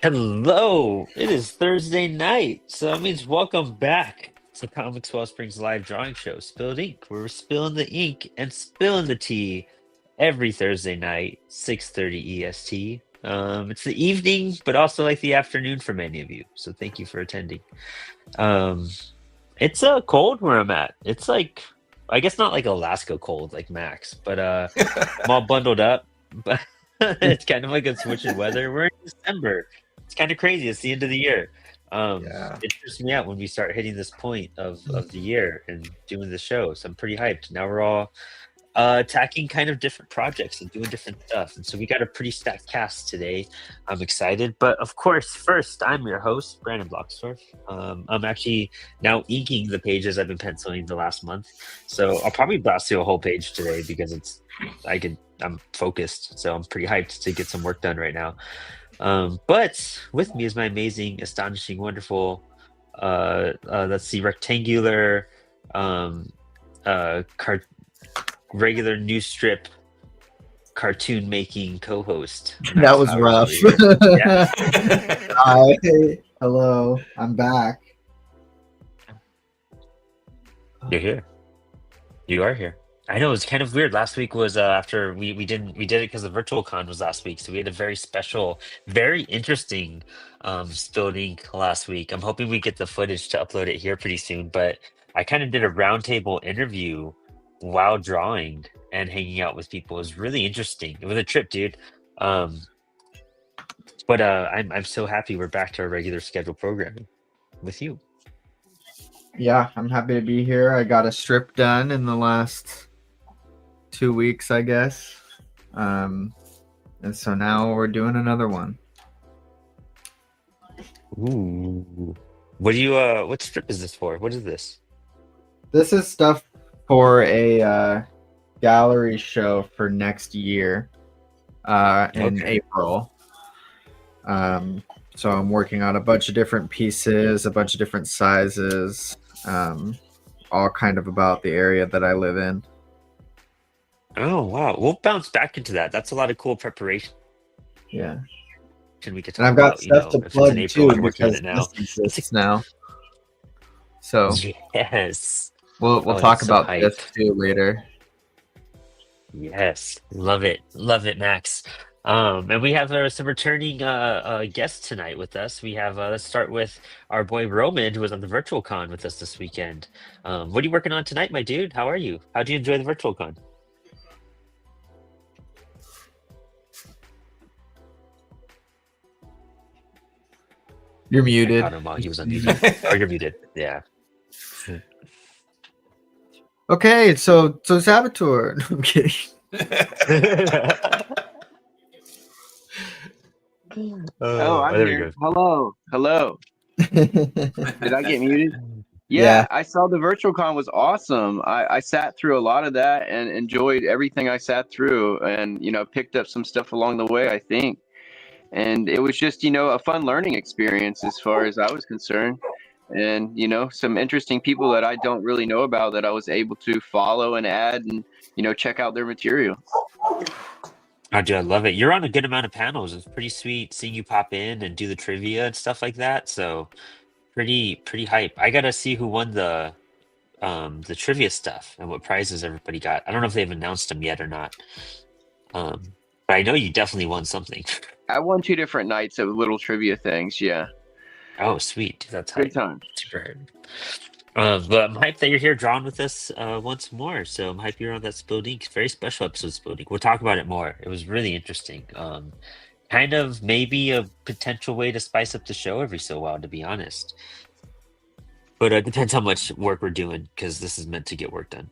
Hello, it is Thursday night, so that means welcome back to Comics Wellspring's live drawing show, Spilled Ink, where we're spilling the ink and spilling the tea every Thursday night, 6:30 EST. It's the evening, but also like the afternoon for many of you, so thank you for attending. Um, it's cold where I'm at. It's like, I guess not like Alaska cold like Max, but I'm all bundled up, but it's kind of like a switch in weather. We're in December. It's kind of crazy. It's the end of the year. Yeah. It trips me out when we start hitting this point of the year and doing the show. So I'm pretty hyped. Now we're all attacking kind of different projects and doing different stuff. And so we got a pretty stacked cast today. I'm excited. But of course, first, I'm your host, Brandon Bloxdorf. I'm actually now inking the pages I've been penciling the last month. So I'll probably blast through a whole page today because I'm focused. So I'm pretty hyped to get some work done right now. But with me is my amazing, astonishing, wonderful, let's see, rectangular, cart regular news strip cartoon making co-host. That Max was Powers rough. over here. Yeah. Hi. Hello. I'm back. You're here. You are here. I know it's kind of weird. Last week was after we did it because the virtual con was last week, so we had a very special, very interesting spilled ink last week. I'm hoping we get the footage to upload it here pretty soon. But I kind of did a roundtable interview while drawing and hanging out with people. It was really interesting. It was a trip, dude. Um, but I'm so happy we're back to our regular scheduled programming with you. Yeah, I'm happy to be here. I got a strip done in the last 2 weeks, I guess. And so now we're doing another one. Ooh. What do you what strip is this for? What is this? This is stuff for a gallery show for next year in Okay. April. So I'm working on a bunch of different pieces, a bunch of different sizes, all kind of about the area that I live in. Oh wow. We'll bounce back into that. That's a lot of cool preparation Yeah. we could And talk I've got about, stuff to if it's in plug April, too I'm working on because it now. this exists now. So Yes. we'll Oh, that's talk so about this hype. too later. Yes. Love it. Love it, Max. And we have some returning guests tonight with us. We have let's start with our boy Roman, who was on the virtual con with us this weekend. What are you working on tonight, my dude? How are you? How'd you enjoy the virtual con? You're I muted. caught him while he was unmuted. Oh, you're muted. Yeah. Okay, so Saboteur. No, I'm kidding. Oh, I'm There we here. go. Hello. Did I get muted? Yeah. Yeah, I saw the virtual con was awesome. I sat through a lot of that and enjoyed everything I sat through, and picked up some stuff along the way, I think. And it was just a fun learning experience as far as I was concerned. And some interesting people that I don't really know about that I was able to follow and add and check out their material. Oh, dude, I love it. You're on a good amount of panels. It's pretty sweet seeing you pop in and do the trivia and stuff like that. So pretty hype. I gotta see who won the trivia stuff and what prizes everybody got. I don't know if they've announced them yet or not. But I know you definitely won something. I won 2 different nights of little trivia things. Yeah, Oh, sweet. That's good hype. time. Super hype. But I'm hyped that you're here drawing with us once more. So I'm hyped you're on that Spilled Ink. Very special episode of Spilled Ink. We'll talk about it more. It was really interesting. Kind of maybe a potential way to spice up the show every so while, to be honest. But it depends how much work we're doing because this is meant to get work done.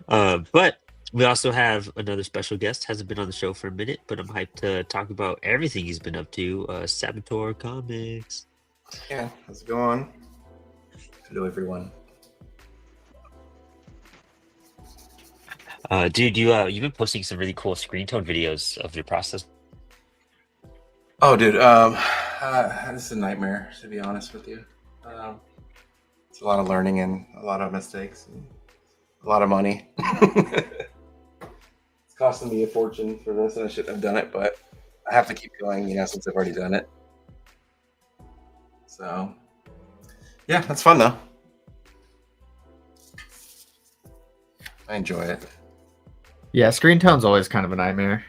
But we also have another special guest. Hasn't been on the show for a minute, but I'm hyped to talk about everything he's been up to. Saboteur Comics. Yeah, how's it going? Hello, everyone. Dude, you've been posting some really cool screen tone videos of your process. Oh, dude, this is a nightmare, to be honest with you. It's a lot of learning and a lot of mistakes and a lot of money. It's costing me a fortune for this, and I shouldn't have done it, but I have to keep going, since I've already done it. So, yeah, that's fun though. I enjoy it. Yeah, screen tone's always kind of a nightmare.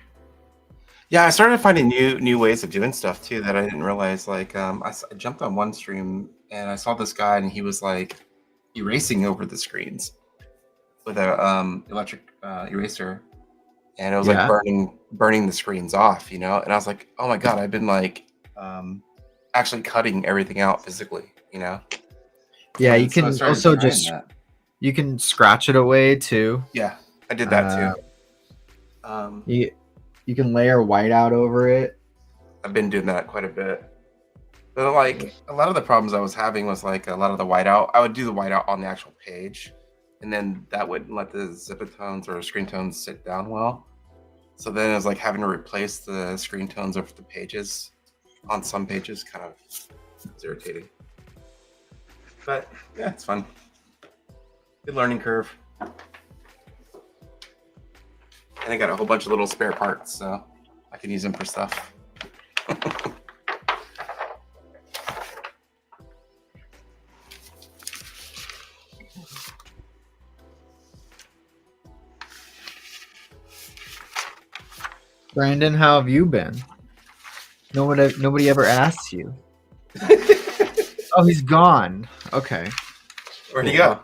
Yeah, I started finding new ways of doing stuff too that I didn't realize. Like, I jumped on one stream and I saw this guy and he was like erasing over the screens with a electric eraser, and it was like burning the screens off, And I was like, oh my god, I've been like actually cutting everything out physically, Yeah, and you can so I started also trying just that. you can scratch it away too. Yeah, I did that too. You can layer whiteout over it. I've been doing that quite a bit. But like a lot of the problems I was having was like a lot of the whiteout. I would do the whiteout on the actual page, and then that wouldn't let the zip tones or screen tones sit down well. So then it was like having to replace the screen tones over the pages on some pages, kind of irritating. But yeah, it's fun. Good learning curve. And I got a whole bunch of little spare parts, so I can use them for stuff. Brandon, how have you been? Nobody ever asks you. Oh, he's gone. Okay. Where'd he go?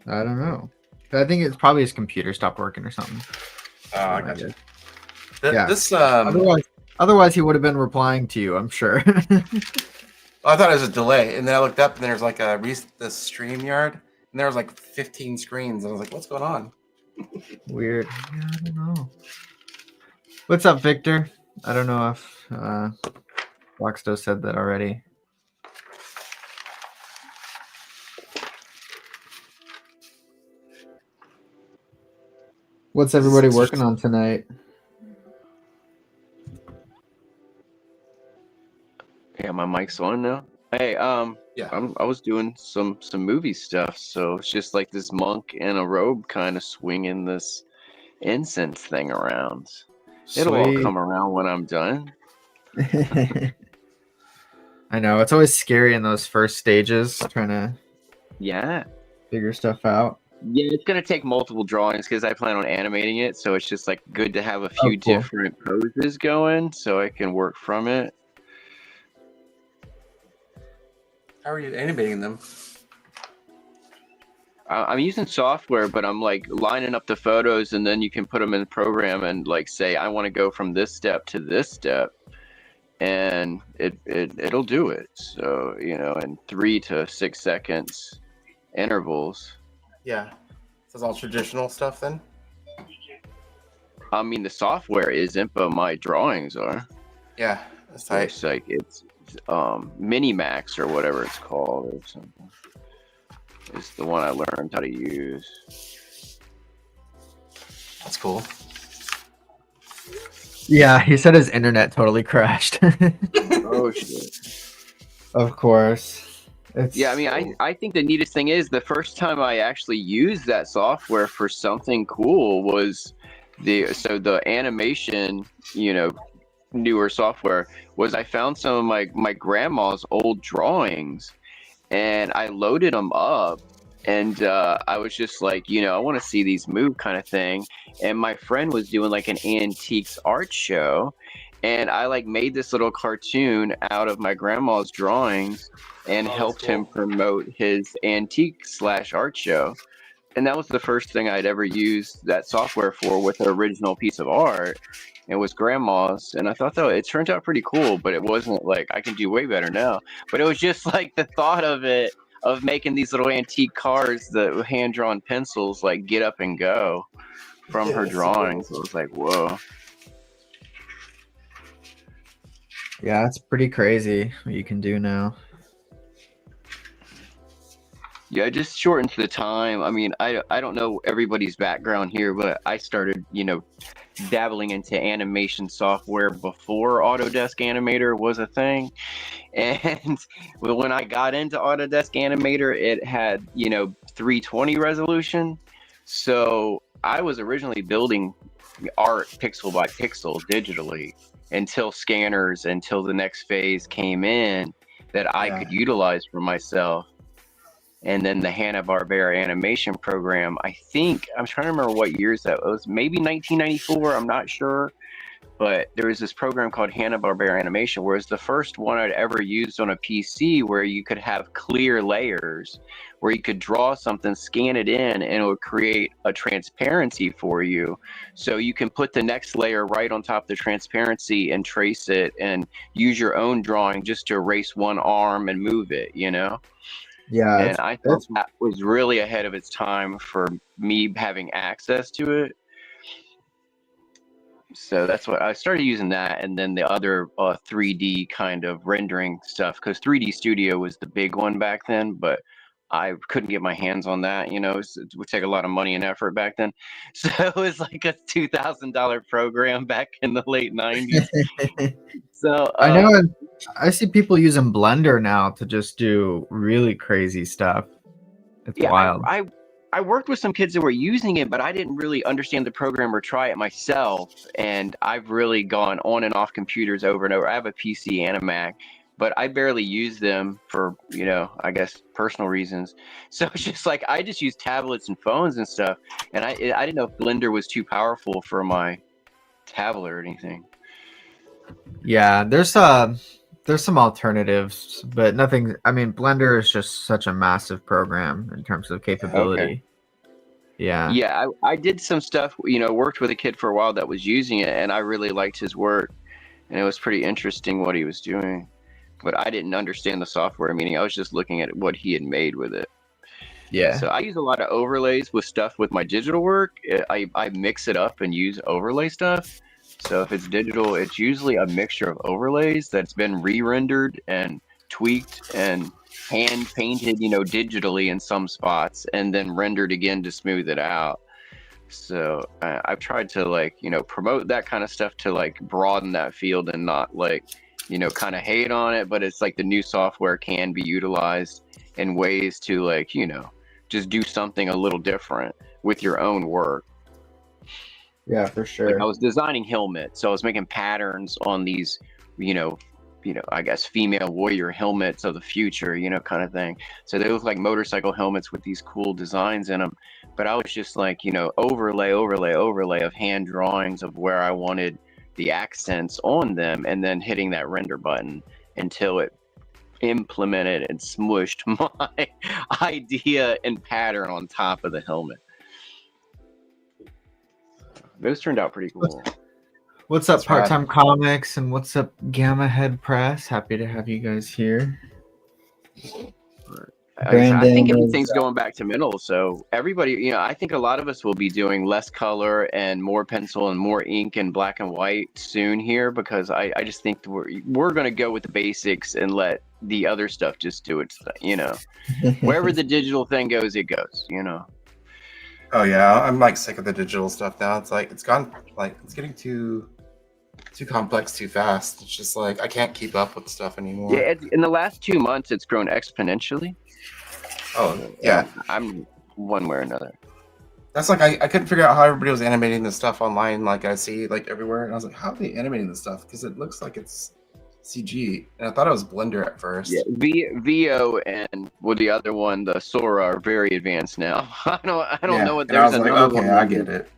I don't know. I think it's probably his computer stopped working or something. Oh, I got you. Yeah. This Otherwise, he would have been replying to you, I'm sure. I thought it was a delay, and then I looked up, and there's like the StreamYard, and there was like 15 screens. And I was like, "What's going on?" Weird. Yeah, I don't know. What's up, Victor? I don't know if Bloxdorf said that already. What's everybody working on tonight? Yeah, my mic's on now. Hey, Yeah. I was doing some movie stuff, so it's just like this monk in a robe kind of swinging this incense thing around. It'll all Sweet. come around when I'm done. I know, it's always scary in those first stages, trying to figure stuff out. Yeah, it's gonna take multiple drawings because I plan on animating it, so it's just like good to have a few cool. different poses going so I can work from it. How are you animating them? I'm using software, but I'm like lining up the photos, and then you can put them in the program and like say I want to go from this step to this step, and it'll do it. So in 3 to 6 seconds intervals. Yeah, this is all traditional stuff then. I mean, the software isn't, but my drawings are. Yeah, that's tight. It's like it's Minimax or whatever it's called or something. It's the one I learned how to use. That's cool. Yeah, he said his internet totally crashed. Oh shit. Of course. Yeah, I mean, I think the neatest thing is the first time I actually used that software for something cool was the animation, newer software was I found some of my grandma's old drawings, and I loaded them up, and I was just like, I want to see these move kind of thing. And my friend was doing like an antiques art show, and I like made this little cartoon out of my grandma's drawings and helped him promote his antique/art show. And that was the first thing I'd ever used that software for with an original piece of art. It was grandma's, and I thought that it turned out pretty cool, but it wasn't like I can do way better now. But it was just like the thought of it, of making these little antique cars, the hand-drawn pencils, like get up and go from her drawings. It was like, whoa. Yeah, it's pretty crazy what you can do now. Yeah, it just shortens the time. I mean, I don't know everybody's background here, but I started, dabbling into animation software before Autodesk Animator was a thing. And when I got into Autodesk Animator, it had, 320 resolution. So I was originally building art pixel by pixel digitally until the next phase came in that I could utilize for myself. And then the Hanna-Barbera animation program, I think, I'm trying to remember what years that was, maybe 1994, I'm not sure. But there was this program called Hanna-Barbera Animation, where it's the first one I'd ever used on a PC where you could have clear layers, where you could draw something, scan it in, and it would create a transparency for you. So you can put the next layer right on top of the transparency and trace it and use your own drawing just to erase one arm and move it, you know? Yeah, And I thought that was really ahead of its time for me having access to it. So that's what I started using that, and then the other 3D kind of rendering stuff, because 3D Studio was the big one back then, but I couldn't get my hands on that. You know, it would take a lot of money and effort back then. So it was like a $2,000 program back in the late 90s. So I know I see people using Blender now to just do really crazy stuff. It's wild. I worked with some kids that were using it, but I didn't really understand the program or try it myself. And I've really gone on and off computers over and over. I have a PC and a Mac, but I barely use them for, you know, I guess personal reasons. So it's just like I just use tablets and phones and stuff. And I didn't know if Blender was too powerful for my tablet or anything. Yeah, there's some alternatives, but nothing. I mean, Blender is just such a massive program in terms of capability. Okay. Yeah. Yeah, I did some stuff, you know, worked with a kid for a while that was using it, and I really liked his work, and it was pretty interesting what he was doing. But I didn't understand the software, meaning I was just looking at what he had made with it. Yeah. So I use a lot of overlays with stuff with my digital work. I mix it up and use overlay stuff. So if it's digital, it's usually a mixture of overlays that's been re-rendered and tweaked and hand painted, you know, digitally in some spots, and then rendered again to smooth it out. So I've tried to, like, you know, promote that kind of stuff to like broaden that field and not like, you know, kind of hate on it, but it's like the new software can be utilized in ways to, like, you know, just do something a little different with your own work. Yeah, for sure. Like I was designing helmets, so I was making patterns on these, you know, I guess female warrior helmets of the future, you know, kind of thing. So they look like motorcycle helmets with these cool designs in them. But I was just like, you know, overlay of hand drawings of where I wanted the accents on them, and then hitting that render button until it implemented and smushed my idea and pattern on top of the helmet. Those turned out pretty cool. What's up, Part-Time Comics, and what's up, Gamma Head Press? Happy to have you guys here. I think everything's going back to middle, so everybody, you know, I think a lot of us will be doing less color and more pencil and more ink and black and white soon here, because I just think we're going to go with the basics and let the other stuff just do its thing, you know. Wherever the digital thing goes, it goes, you know. Oh yeah, I'm like sick of the digital stuff now. It's like it's getting too complex too fast. It's just like I can't keep up with stuff anymore. Yeah, in the last 2 months, it's grown exponentially. Oh yeah, I'm one way or another. That's like I couldn't figure out how everybody was animating this stuff online. Like I see like everywhere, and I was like, how are they animating this stuff? Because it looks like it's CG, and I thought it was Blender at first. Yeah, VO and the other one, the Sora, are very advanced now. I don't know what there's another one. Okay, I get it.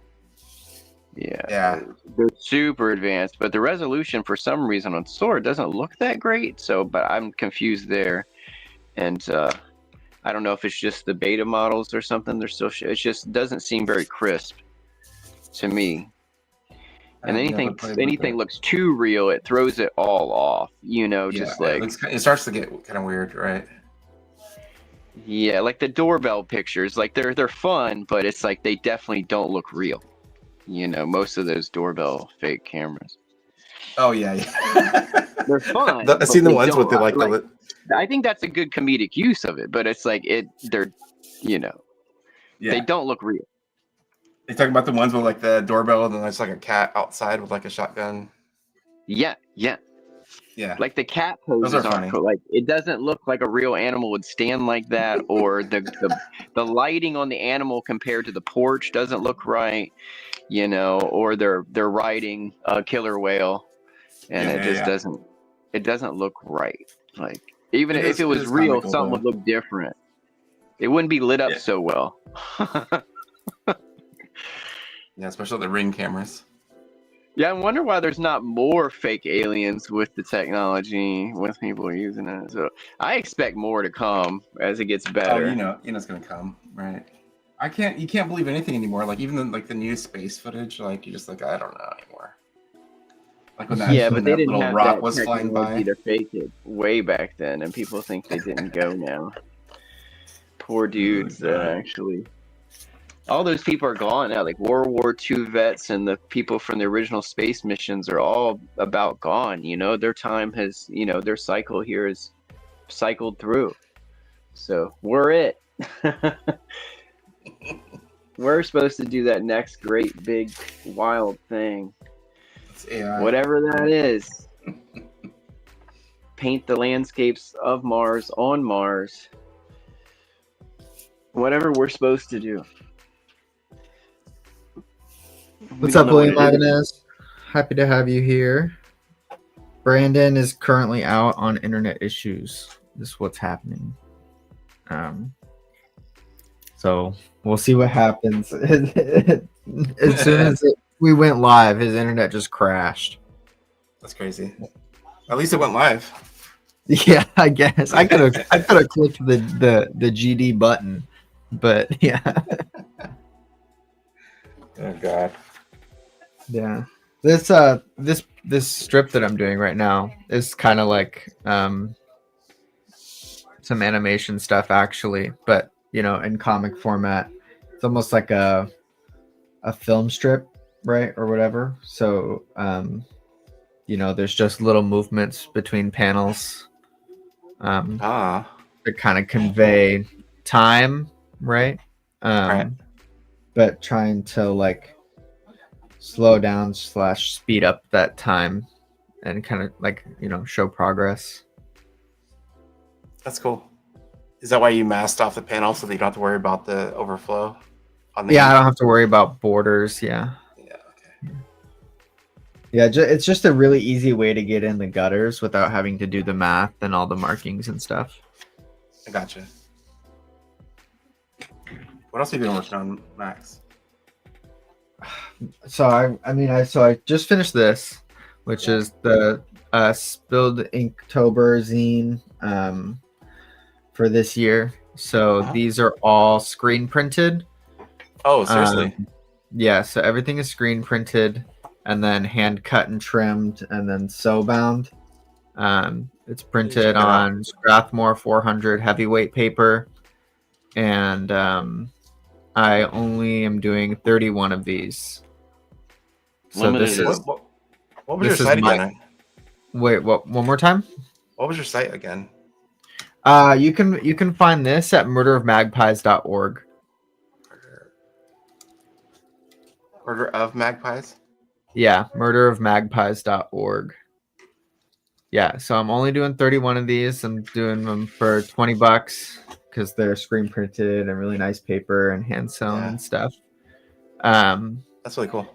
Yeah, they're super advanced, but the resolution for some reason on Sora doesn't look that great. So, but I'm confused there, and I don't know if it's just the beta models or something. They're still it just doesn't seem very crisp to me. And anything looks too real, it throws it all off. You know, just like it starts to get kind of weird, right? Yeah, like the doorbell pictures, like they're fun, but it's like they definitely don't look real. You know, most of those doorbell fake cameras. Oh yeah. They're fun. I've seen the ones with I think that's a good comedic use of it, but it's like they're, you know, they don't look real. You talking about the ones with like the doorbell and then there's like a cat outside with like a shotgun? Yeah. Like the cat poses are funny. Like it doesn't look like a real animal would stand like that, or the lighting on the animal compared to the porch doesn't look right. you know, or they're riding a killer whale, and it just doesn't look right. Like even if it was real, comical, something would look different. It wouldn't be lit up so well. Yeah, especially the Ring cameras. Yeah, I wonder why there's not more fake aliens with the technology, with people using it. So I expect more to come as it gets better. Oh, you know it's gonna come, right? You can't believe anything anymore. Like even the new space footage, like you're just like, I don't know anymore. Like when that, but they didn't little have rock that was flying by. technology to fake it way back then, and people think they didn't go now. Poor dudes, actually. All those people are gone now. Like World War II vets and the people from the original space missions are all about gone. You know, their time has, you know, their cycle here is cycled through. So we're it. We're supposed to do that next great big wild thing. It's AI. Whatever that is. Paint the landscapes of Mars on Mars. Whatever we're supposed to do. What's up, William Ibanez? Happy to have you here. Brandon is currently out on internet issues. This is what's happening. So we'll see what happens. As soon as we went live, his internet just crashed. That's crazy. At least it went live. Yeah, I guess I could have clicked the GD button, but yeah. Oh God. Yeah. This strip that I'm doing right now is kind of like some animation stuff actually, but you know, in comic format. It's almost like a film strip, right? Or whatever. So you know, there's just little movements between panels to kind of convey time, right? Right. But trying to like slow down / speed up that time and kind of like, you know, show progress. That's cool. Is that why you masked off the panel so that you don't have to worry about the overflow? On the I don't have to worry about borders. Yeah. Yeah. Okay. Yeah, it's just a really easy way to get in the gutters without having to do the math and all the markings and stuff. I gotcha. What else have you been working on, Max? So I just finished this, which is the Spilled Inktober zine for this year. So these are all screen printed. Oh, seriously? Yeah, so everything is screen printed and then hand cut and trimmed and then sew bound. It's printed on Strathmore 400 heavyweight paper, and I only am doing 31 of these. So this is what was your site again? Wait, what? One more time? What was your site again? You can find this at murderofmagpies.org. Murder of Magpies? Yeah, murderofmagpies.org. Yeah, so I'm only doing 31 of these. I'm doing them for $20 because they're screen printed and really nice paper and hand sewn and stuff. That's really cool.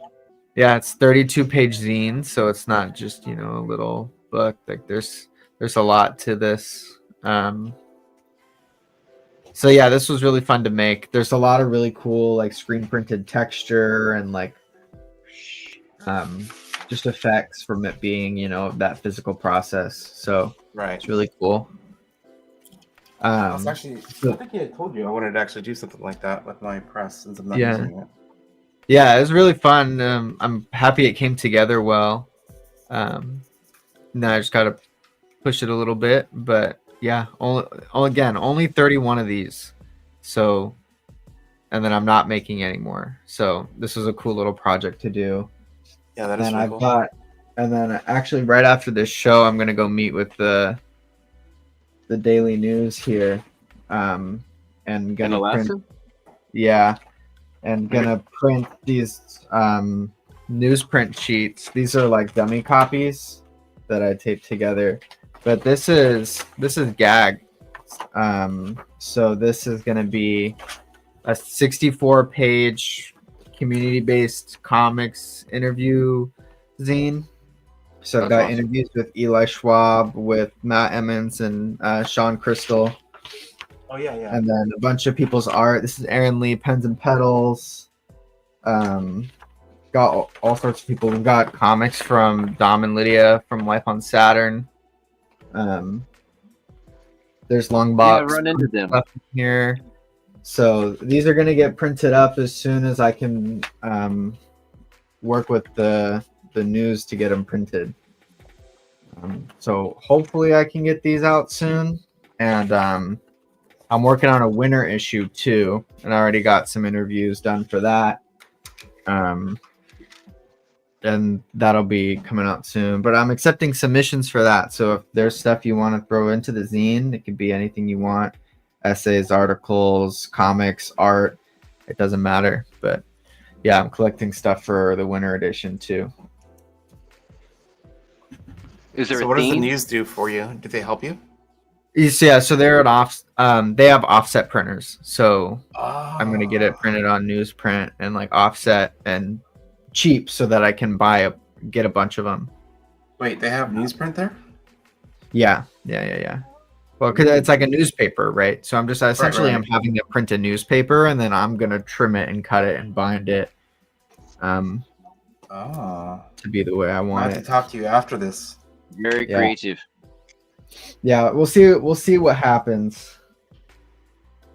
Yeah, it's 32-page zine, so it's not just, you know, a little book. Like there's a lot to this. So yeah, this was really fun to make. There's a lot of really cool like screen printed texture and like just effects from it being, you know, that physical process. So it's really cool. I think I told you I wanted to actually do something like that with my press since I'm not using it. Yeah, it was really fun. I'm happy it came together well. Now I just gotta push it a little bit, but yeah, only 31 of these. So, and then I'm not making any more. So this was a cool little project to do. Yeah, that is really cool. And then actually right after this show, I'm gonna go meet with the Daily News here, and gonna print. Yeah, and gonna print these newsprint sheets. These are like dummy copies that I taped together. But this is gag. So this is gonna be a 64-page community-based comics interview zine. So I've That's got awesome. interviews with Eli Schwab, with Matt Emmons, and Sean Crystal. Oh yeah. And then a bunch of people's art. This is Aaron Lee, Pens and Pedals. Got all sorts of people. We've got comics from Dom and Lydia from Life on Saturn. There's Longbox. Yeah, run into them stuff in here. So these are going to get printed up as soon as I can work with the news to get them printed. So hopefully I can get these out soon. And I'm working on a winter issue too, and I already got some interviews done for that. And that'll be coming out soon. But I'm accepting submissions for that. So if there's stuff you want to throw into the zine, it could be anything you want. Essays, articles, comics, art. It doesn't matter. But yeah, I'm collecting stuff for the winter edition too. Is there So a what does the theme? news do for you? Do they help you? Yeah, so they're at they have offset printers. So Oh. I'm gonna get it printed on newsprint and like offset and cheap so that I can get a bunch of them. Wait, they have newsprint there? Yeah. Well, because it's like a newspaper, right? So I'm just essentially right. I'm having to print a newspaper and then I'm gonna trim it and cut it and bind it, Oh. to be the way I I want have to it. talk to you after this. Very Yeah. creative. Yeah, we'll see. We'll see what happens,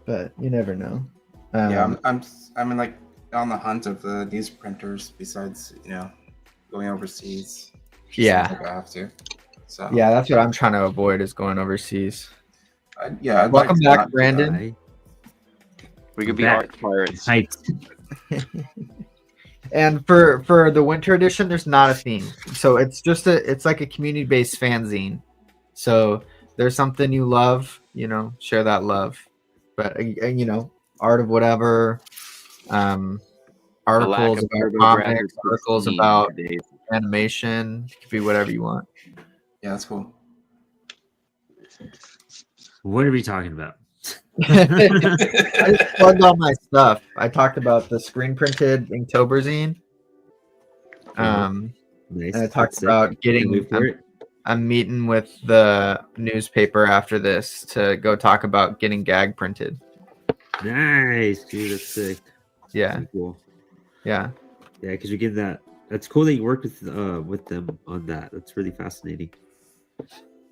but you never know. Yeah, I'm in like on the hunt of the news printers. Besides, going overseas. Yeah. Seems like I have to. So Yeah, that's what I'm trying to avoid is going overseas. I'd Welcome like to back, not do Brandon. that. Right. We could be Back. art pirates. Hyped. And for the winter edition, there's not a theme. So it's like a community-based fanzine. So there's something you love, share that love. But art of whatever, articles about comics, articles about animation, it could be whatever you want. Yeah, that's cool. What are we talking about? I just plugged all my stuff. I talked about the screen printed Inktober zine. Nice. And I talked That's about sick. getting. Can't wait for it. I'm meeting with the newspaper after this to go talk about getting gag printed. Nice, dude. That's sick. Yeah, Pretty cool. yeah. Yeah, because we get that. That's cool that you worked with them on that. That's really fascinating.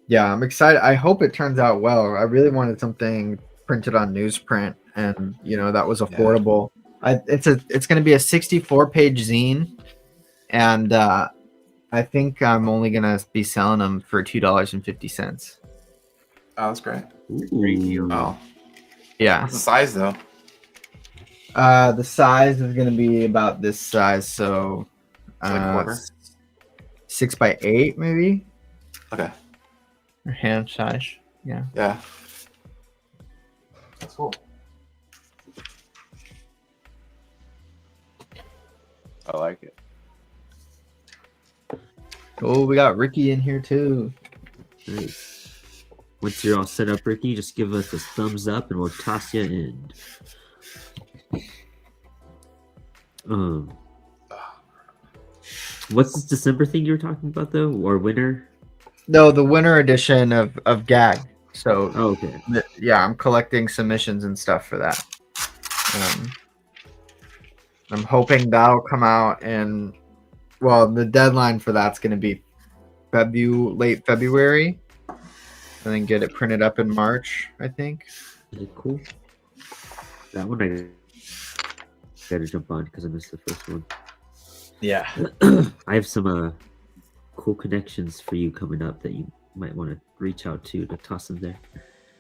Yeah, I'm excited. I hope it turns out well. I really wanted something printed on newsprint, and that was affordable. It's going to be a 64-page zine, and I think I'm only going to be selling them for $2.50. Oh, that's great. Ooh. Oh, Yeah. what's the size though? The size is going to be about this size, so Like a quarter? 6x8 maybe, Okay. or hand size. Yeah. Yeah. That's cool. I like it. Oh, we got Ricky in here too. Nice. Once you're all set up, Ricky, just give us a thumbs up and we'll toss you in. What's this December thing you were talking about though, or winter? No, the winter edition of Gag. So Oh, okay. yeah, I'm collecting submissions and stuff for that. I'm hoping that'll come out in. Well, the deadline for that's going to be late February, and then get it printed up in March, I think. Is it cool? That one I gotta jump on because I missed the first one. Yeah. I have some cool connections for you coming up that you might want to reach out to toss them there.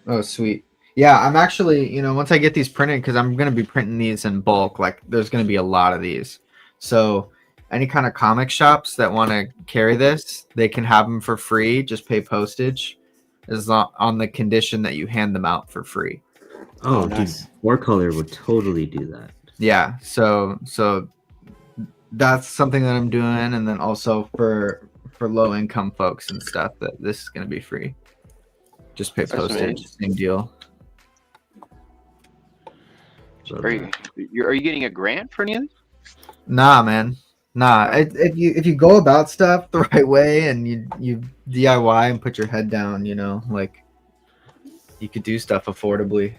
Oh, sweet. Yeah, I'm actually, once I get these printed, because I'm going to be printing these in bulk, like there's going to be a lot of these. So any kind of comic shops that want to carry this, they can have them for free. Just pay postage, as long on the condition that you hand them out for free. Oh, nice. dude, War Color would totally do that. Yeah, so that's something that I'm doing, and then also for low income folks and stuff, that this is going to be free. Just pay postage, same deal. Are you getting a grant for any of this? Nah, man. Nah. If you go about stuff the right way and you DIY and put your head down, you know, like you could do stuff affordably.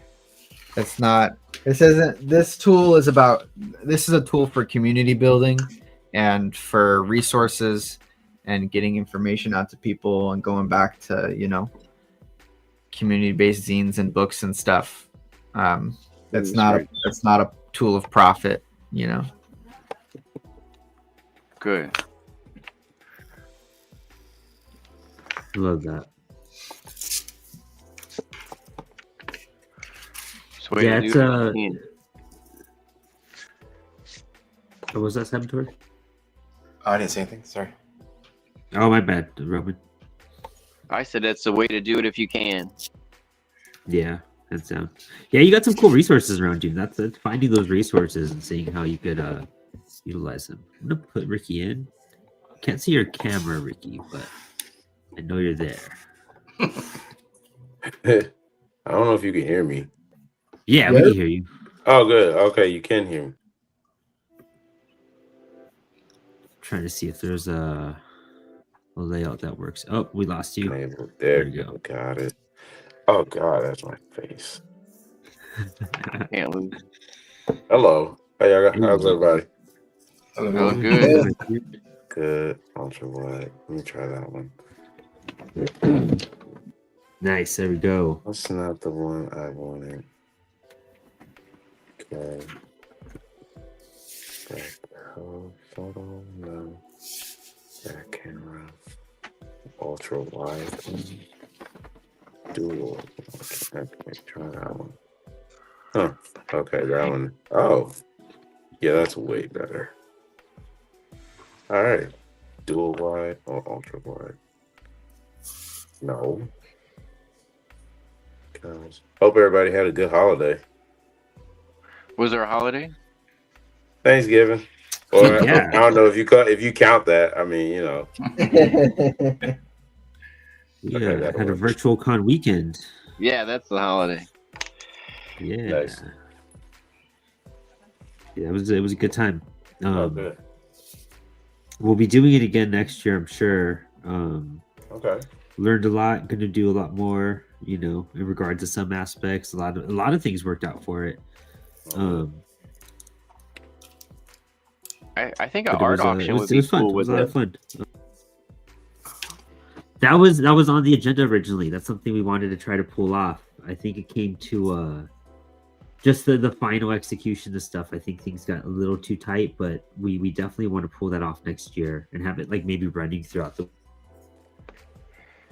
It's not. This isn't. This tool is about. This is a tool for community building and for resources and getting information out to people and going back to, you know, community-based zines and books and stuff. It's not a tool of profit, you know. Good. Love that. So Yeah, it's what was that, Saboteur? Oh, I didn't say anything. Sorry. Oh, my bad, Roman. I said that's the way to do it if you can. Yeah, that's yeah, you got some cool resources around you. That's finding those resources and seeing how you could utilize them. I'm gonna put Ricky in. Can't see your camera, Ricky, but I know you're there. I don't know if you can hear me. Yeah, we can hear you. Oh, good. Okay, you can hear me. Trying to see if there's a layout that works. Oh, we lost you. There There you you go. Got it. Oh God, that's my face. Can't lose. Hello. Hey, how's everybody? Oh, good. Good. Ultraviolet. Let me try that one. Nice. There we go. That's not the one I wanted. Okay. Back photo. No. Back camera. Ultra wide. Dual. Okay, try that one. Huh. Okay, that one. Oh. Yeah, that's way better. All right. Dual wide or ultra wide? No. Gosh. Hope everybody had a good holiday. Was there a holiday? Thanksgiving. Or Yeah. I don't know if you count that. I mean, you know. Yeah, Okay, that'll had a work. virtual con weekend. Yeah, that's the holiday. Yeah. Nice. Yeah, it was a good time. Oh, good. We'll be doing it again next year, I'm sure. Okay. Learned a lot, going to do a lot more, you know, in regard to some aspects. A lot of things worked out for it. I think an But art it auction would was be fun. cool It was with a lot it. of fun. That was on the agenda originally. That's something we wanted to try to pull off. I think it came to just the final execution of stuff. I think things got a little too tight, but we definitely want to pull that off next year and have it like maybe running throughout the.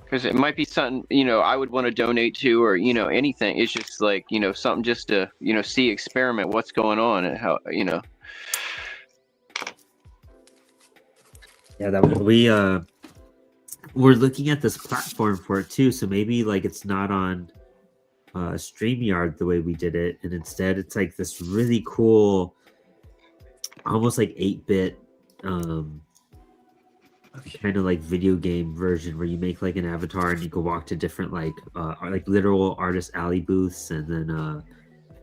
Because it might be something, you know, I would want to donate to, or, you know, anything. It's just like, you know, something just to, you know, see, experiment what's going on and how, you know. Yeah, that we're looking at this platform for it too. So maybe like it's not on StreamYard the way we did it, and instead it's like this really cool, almost like 8-bit kind of like video game version where you make like an avatar and you can walk to different like literal artist alley booths and then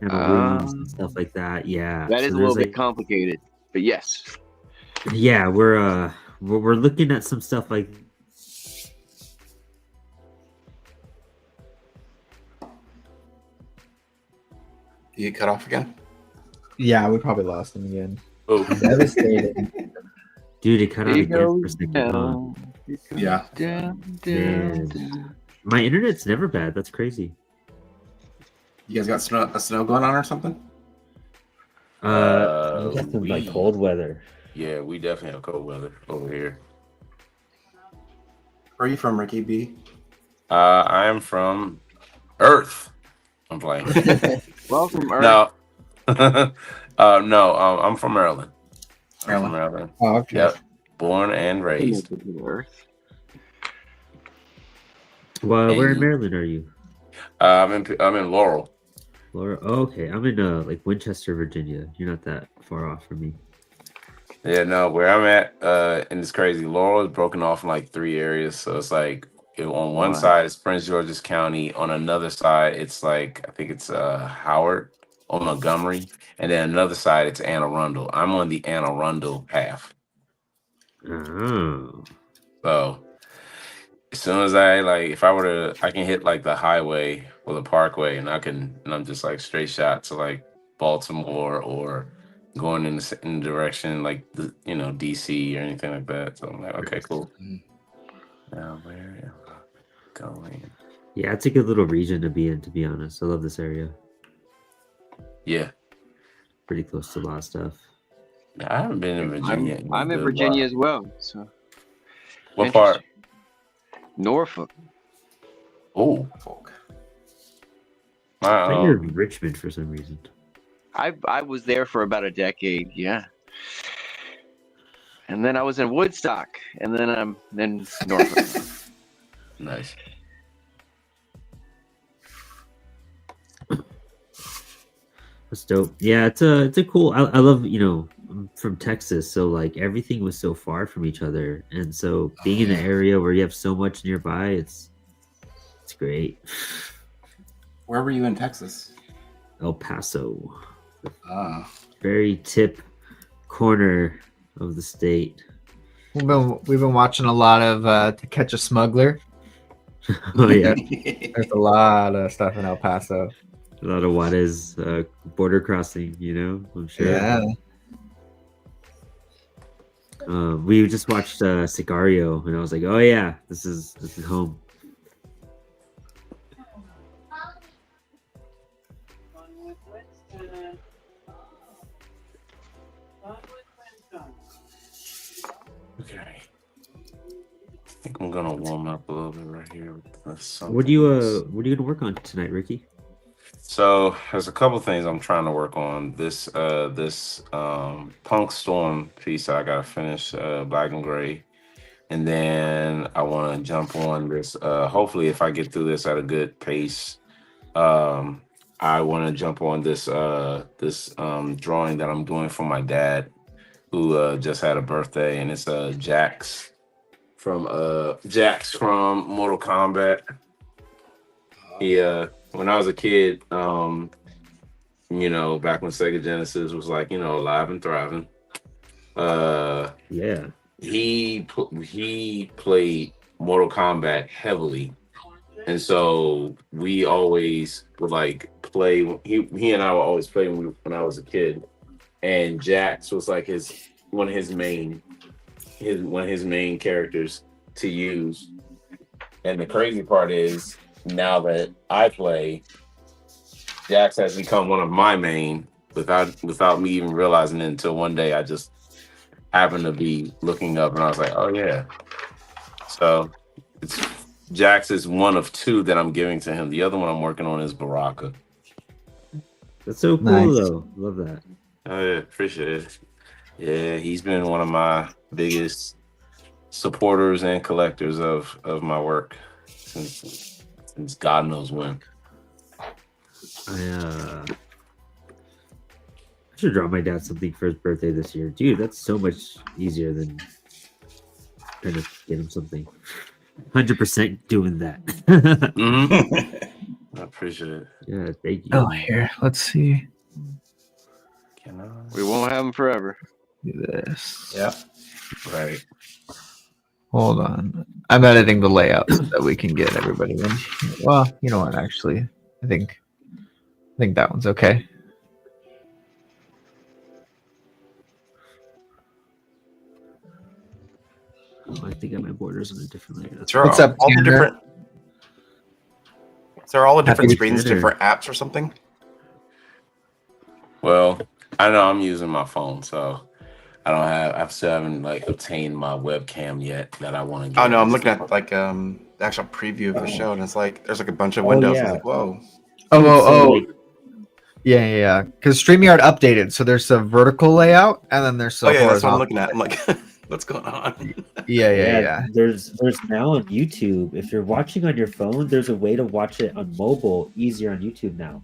kind of rooms and stuff like that. Yeah, That so is a there's, little bit like, complicated, but yes. yeah, we're looking at some stuff like. You get cut off again? Yeah, we probably lost him again. Oh, Devastated. Dude, it cut out It again for a goes second. Huh? down, it goes Yeah. down, Man. down. My internet's never bad. That's crazy. You guys got snow going on or something? We got some like cold weather. yeah, we definitely have cold weather over here. Where are you from, Ricky B? I am from Earth. I'm playing. Welcome, Earth. No. No, I'm from Maryland. I'm from Maryland. Oh, okay. Yep. Born and raised. Earth. Well, where in Hey. Maryland are you? I'm in Laurel. Laura? Oh, okay. I'm in like Winchester, Virginia. You're not that far off from me. Yeah, no, where I'm at, and it's crazy. Laurel is broken off in like 3 areas. So it's like on one Wow. side it's Prince George's County. On another side, it's like I think it's Howard on Montgomery, and then another side it's Anne Arundel. I'm on the Anne Arundel half. Oh. So as soon as I if I were to, I can hit like the highway or the parkway, and I'm just like straight shot to like Baltimore or going in the direction like DC or anything like that. So I'm like, okay, cool. Now where am I going? Yeah, it's a good little region to be in, to be honest. I love this area. Yeah, Pretty close to a lot of stuff. I haven't been in Virginia. I'm in Virginia as well. So What part? Norfolk. Oh, I thought you're in Richmond for some reason. I was there for about a decade, yeah. And then I was in Woodstock, and then Norfolk. nice. That's dope. Yeah, it's a cool. I love, I'm from Texas, so like everything was so far from each other, and so being in an area where you have so much nearby, it's great. Where were you in Texas? El Paso, Ah, very tip corner of the state. We've been watching a lot of To Catch a Smuggler. Oh yeah, There's a lot of stuff in El Paso. a lot of what is border crossing. I'm sure. Yeah. We just watched Sicario, and I was like, "Oh yeah, this is home." Okay. I think I'm gonna warm up a little bit right here. What are you gonna work on tonight, Ricky? So there's a couple things I'm trying to work on. This Punk Storm piece that I gotta finish, Black and Gray, and then I want to jump on this. Hopefully, if I get through this at a good pace, I want to jump on this drawing that I'm doing for my dad, who just had a birthday, and it's Jax from Mortal Kombat. He when I was a kid, back when Sega Genesis was alive and thriving. Yeah. He played Mortal Kombat heavily, and so we always would play. He and I would always play when I was a kid, and Jax was like one of his main characters to use. And the crazy part is, now that I play, Jax has become one of my main without me even realizing it until one day I just happened to be looking up and I was like, oh yeah. So Jax is one of two that I'm giving to him. The other one I'm working on is Baraka. That's so cool, Nice. though. Love that. Oh yeah, appreciate it. Yeah, he's been one of my biggest supporters and collectors of my work since God knows when. I should draw my dad something for his birthday this year. Dude, that's so much easier than trying to get him something. 100% doing that. I appreciate it. Yeah, thank you. Oh, here. Let's see. Can I? We won't have them forever. Do this. yeah. Right. Hold on. I'm editing the layout so that we can get everybody in. Well, you know what? Actually, I think that one's okay. Oh, I think I have my borders on a different layer. That's Sure. What's up, All the Tanner? different. Is there all the different Happy screens, Tanner. different apps, or something? Well, I know I'm using my phone, so I still haven't obtained my webcam yet that I want to get. Oh no, I'm looking at the actual preview of the show, and it's there's a bunch of windows. yeah. I was like, whoa. Oh. Yeah. Because StreamYard updated, so there's a vertical layout, and then there's a Oh yeah, that's what I'm horizontal. looking at. I'm like, what's going on? Yeah. There's now on YouTube. If you're watching on your phone, there's a way to watch it on mobile easier on YouTube now.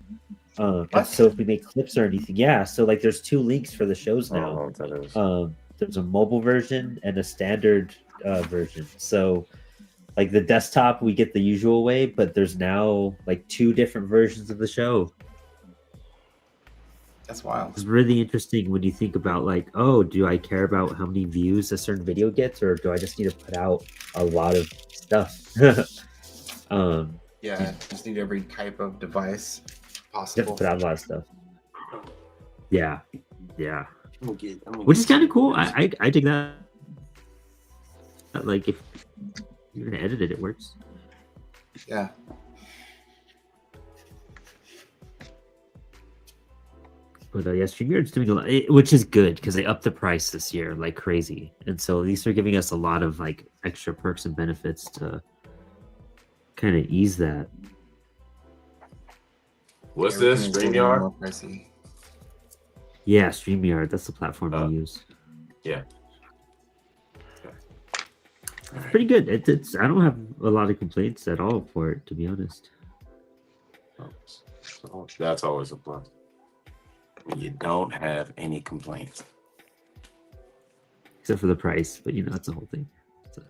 What? So if we make clips or anything, yeah. So there's two links for the shows now. There's a mobile version and a standard version. So the desktop, we get the usual way, but there's now two different versions of the show. That's wild. It's really interesting when you think about like, oh, do I care about how many views a certain video gets, or do I just need to put out a lot of stuff? Yeah, just need every type of device Just possible. put out a lot of stuff. Yeah, yeah. I'm gonna Which get is kind of some cool. of this. I dig that. Like, if you're gonna edit it, it works. Yeah. But yeah, StreamYard's doing a lot, which is good because they upped the price this year like crazy, and so these are giving us a lot of like extra perks and benefits to kind of ease that. What's Everything this? is getting StreamYard? more pricey. Yeah, StreamYard, that's the platform we use. Yeah. It's pretty good. It's I don't have a lot of complaints at all for it, to be honest. So that's always a plus. You don't have any complaints. Except for the price, but that's the whole thing. So,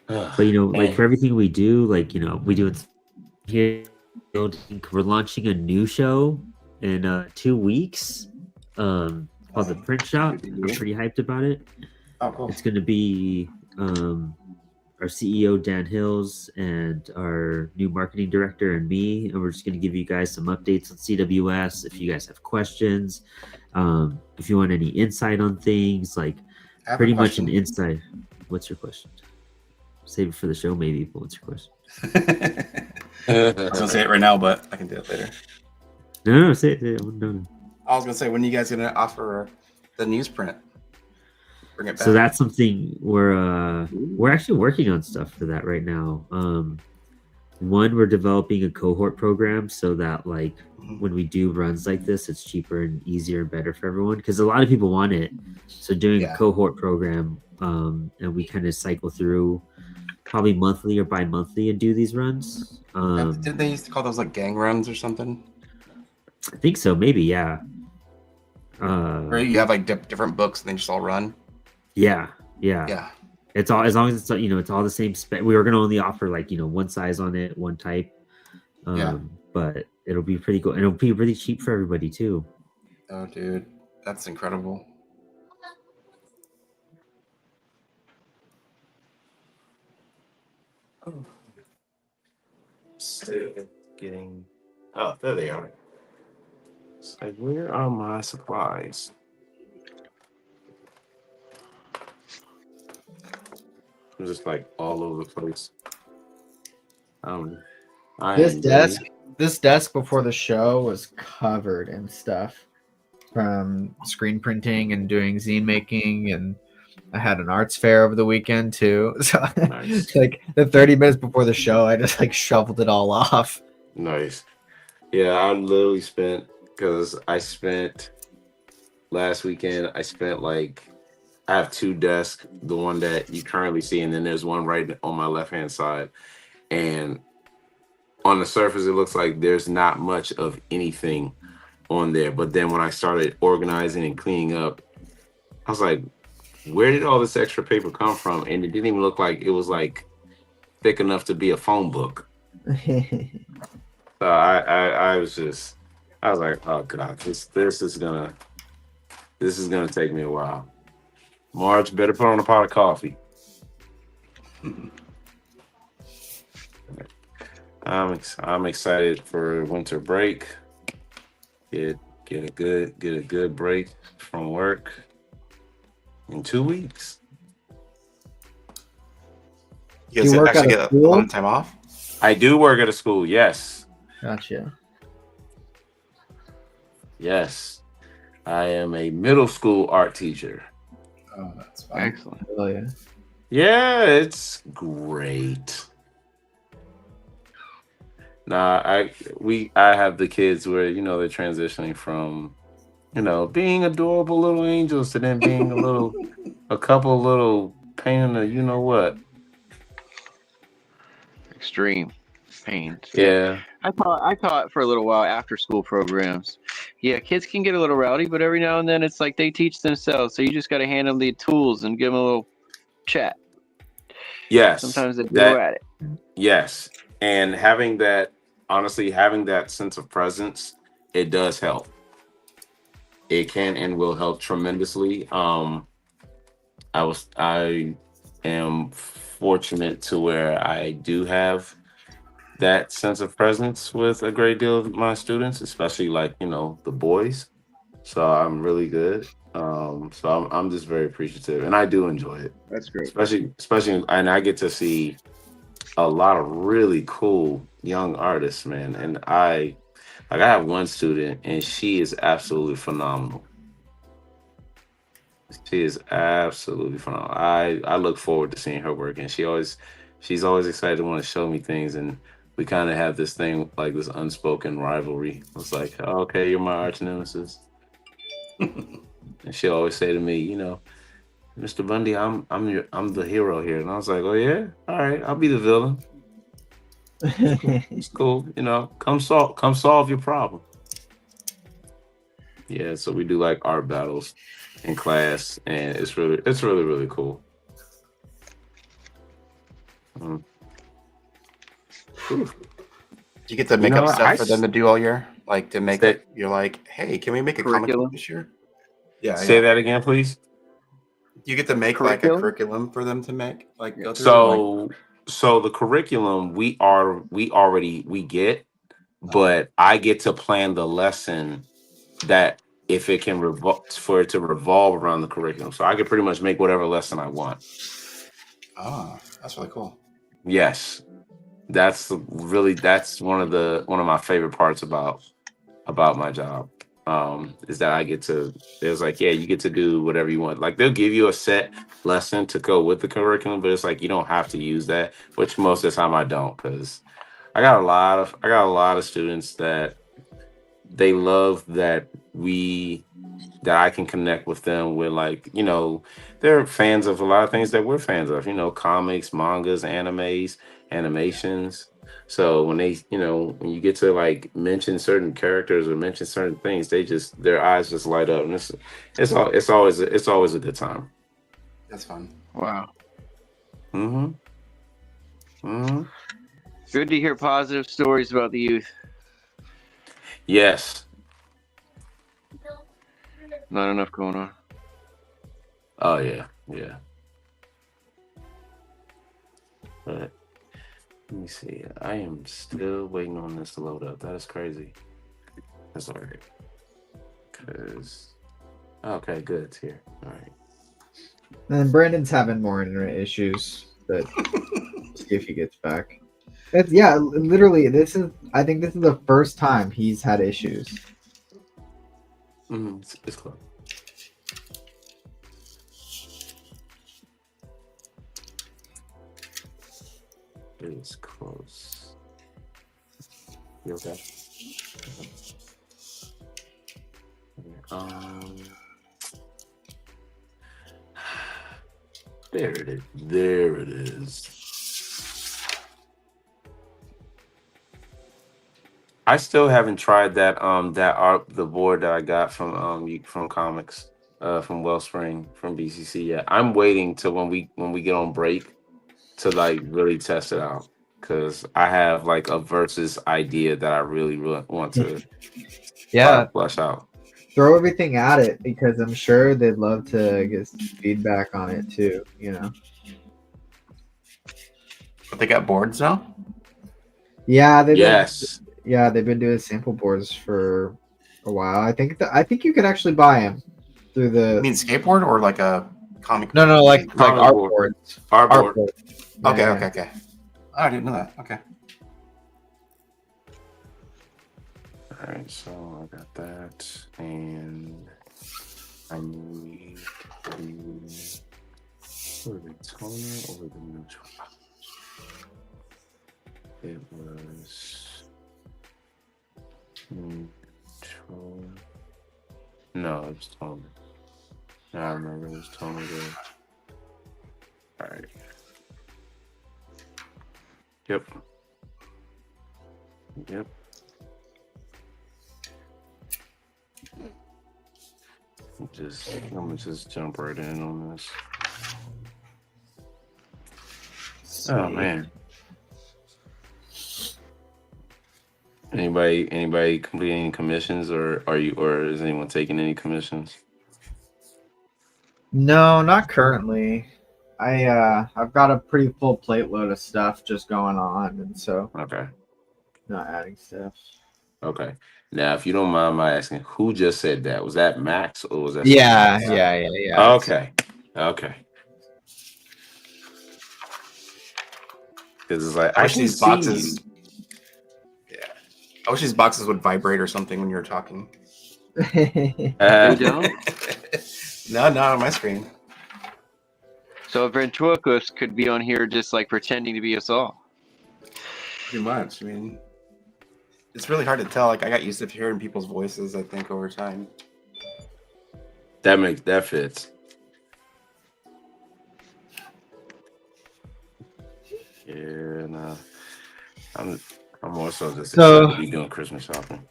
but like for everything we do, like we do it here. We're launching a new show in 2 weeks. Called the Print Shop. I'm pretty hyped about it. Oh, cool. It's going to be our CEO Dan Hills and our new marketing director and me, and we're just going to give you guys some updates on CWS. If you guys have questions, if you want any insight on things, like I have pretty a much an question. insight. What's your question? Save it for the show, maybe. But what's your question? I was gonna say it right now, but I can do it later. No, say it. No. I was gonna say, when are you guys gonna offer the newsprint? Bring it back. So that's something we're actually working on stuff for that right now. One, we're developing a cohort program so that like when we do runs like this, it's cheaper and easier and better for everyone because a lot of people want it. So doing a cohort program, and we kind of cycle through probably monthly or bi-monthly and do these runs. Didn't they used to call those like gang runs or something? I think so, maybe, yeah. Or you have like different books and they just all run. Yeah. Yeah. It's all, as long as it's it's all the same spec. We were gonna only offer like one size on it, one type. But it'll be pretty cool, and it'll be really cheap for everybody too. Oh, dude, that's incredible. Still getting. Oh, there they are. It's like, where are my supplies? I'm just like all over the place. This desk before the show was covered in stuff from screen printing and doing zine making, and I had an arts fair over the weekend too. So Nice. like the 30 minutes before the show, I just like shoveled it all off. Nice. Yeah, I literally spent last weekend. I spent like I have two desks, the one that you currently see, and then there's one right on my left hand side. And on the surface, it looks like there's not much of anything on there. But then when I started organizing and cleaning up, I was like, where did all this extra paper come from? And it didn't even look like it was like thick enough to be a phone book. So I was like, oh God, this is gonna take me a while. Marge, better put on a pot of coffee. I'm excited for winter break. Get a good break from work in 2 weeks. You guys Do you work actually out of get a school? lot of time off? I do work at a school. Yes. Gotcha. Yes. I am a middle school art teacher. Oh, that's fine. Excellent. Oh yeah. Yeah, it's great. Nah, I have the kids where they're transitioning from being adorable little angels to then being a couple little pain in the what. Extreme pains. Yeah. I taught for a little while after school programs. Yeah, kids can get a little rowdy, but every now and then it's like they teach themselves. So you just got to hand them the tools and give them a little chat. Yes. Sometimes they go at it. Yes. And having that honestly, having that sense of presence, it does help. It can and will help tremendously. I am fortunate to where I do have that sense of presence with a great deal of my students, especially like, the boys. So I'm really good. So I'm just very appreciative, and I do enjoy it, That's great. especially, and I get to see a lot of really cool young artists, man. And I have one student, and she is absolutely phenomenal. She is absolutely phenomenal. I look forward to seeing her work, and she's always excited to want to show me things, and we kind of have this thing like this unspoken rivalry. It's like, oh, okay, you're my arch nemesis, and she'll always say to me, Mr. Bundy, I'm the hero here, and I was like, oh yeah, all right, I'll be the villain. It's cool, come solve your problem. Yeah, so we do like art battles in class, and it's really really cool. Do you get to make up stuff for them to do all year? Like to make it, you're like, hey, can we make a comic book this year? Yeah. Say that again, please. You get to make like a curriculum for them to make, like go through. So the curriculum we already get, but I get to plan the lesson that if it can for it to revolve around the curriculum. So I can pretty much make whatever lesson I want. Oh, that's really cool. Yes. That's one of my favorite parts about my job. Is that I get to, there's like, yeah, you get to do whatever you want. Like they'll give you a set lesson to go with the curriculum, but it's like you don't have to use that, which most of the time I don't, because I got a lot of students that they love that I can connect with them with, like, they're fans of a lot of things that we're fans of, comics, mangas, animes, animations. So when they, when you get to like mention certain characters or mention certain things, their eyes just light up, and it's always a good time. That's fun. Wow. Good to hear positive stories about the youth. Yes. Not enough going on. Oh yeah. But let me see. I am still waiting on this to load up. That is crazy. That's all right. Okay, good. It's here. All right. And Brandon's having more internet issues, but see if he gets back. Literally, I think this is the first time he's had issues. It's close. It's close. You okay? There it is. There it is. I still haven't tried that the board that I got from Comix, from Wellspring, from BCC yet. I'm waiting till when we get on break to like really test it out, because I have like a versus idea that I really really want to flesh out. Throw everything at it, because I'm sure they'd love to get feedback on it too. But they got boards now. Yeah, they've been doing sample boards for a while. I think you could actually buy them through the. You mean skateboard or like a comic? No, like art boards. Art board. Okay. I didn't know that. Okay. All right, so I got that, and I need the toner or the neutral. It was neutral. No, it was toner. I remember it was toner there. All right. Yep. I'm gonna just jump right in on this. Oh man. Anybody completing commissions, or is anyone taking any commissions? No, not currently. I've got a pretty full plate load of stuff just going on, and so Okay. not adding stuff. Okay. Now, if you don't mind my asking, who just said that? Was that Max or was that someone Yeah, else? yeah. Okay. Okay. Because it's like I I wish can these see boxes. you. Yeah, I wish these boxes would vibrate or something when you're talking. They don't. No, not on my screen. So ventriloquist could be on here just like pretending to be us all. Pretty much. I mean, it's really hard to tell. Like, I got used to hearing people's voices, I think, over time. That fits. Yeah, no. I'm more so just excited to be doing Christmas shopping.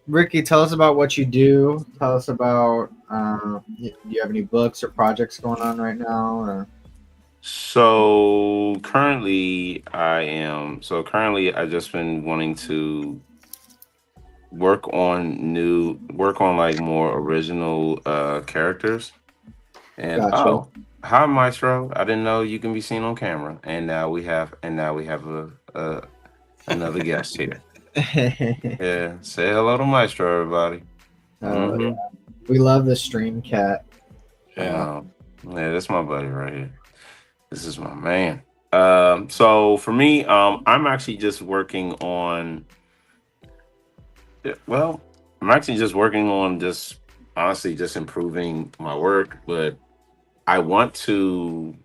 Ricky, tell us about what you do. Tell us about do you have any books or projects going on right now? Or? So currently I just been wanting to work on like more original characters. And Gotcha. hi Maestro. I didn't know you can be seen on camera. And now we have a another guest here. Yeah, say hello to Maestro, everybody. Yeah. We love the stream cat. Yeah. Yeah, that's my buddy right here. This is my man. So for me, I'm actually just working on. Well, I'm actually just working on just honestly just improving my work, but I want to.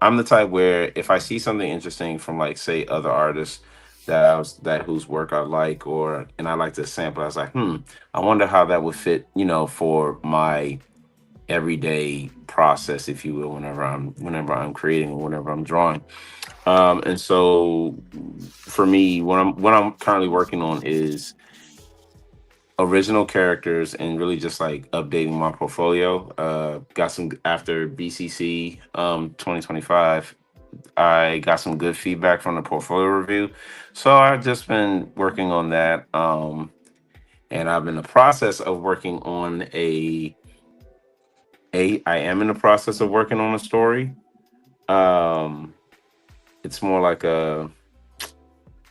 I'm the type where if I see something interesting from like say other artists that whose work I like and I like to sample, I was like, I wonder how that would fit, for my everyday process, if you will, whenever I'm creating or whenever I'm drawing. And so for me, what I'm currently working on is original characters and really just like updating my portfolio. Got some after BCC 2025. I got some good feedback from the portfolio review, so I've just been working on that. And I'm in the process of working on I am in the process of working on a story. It's more like an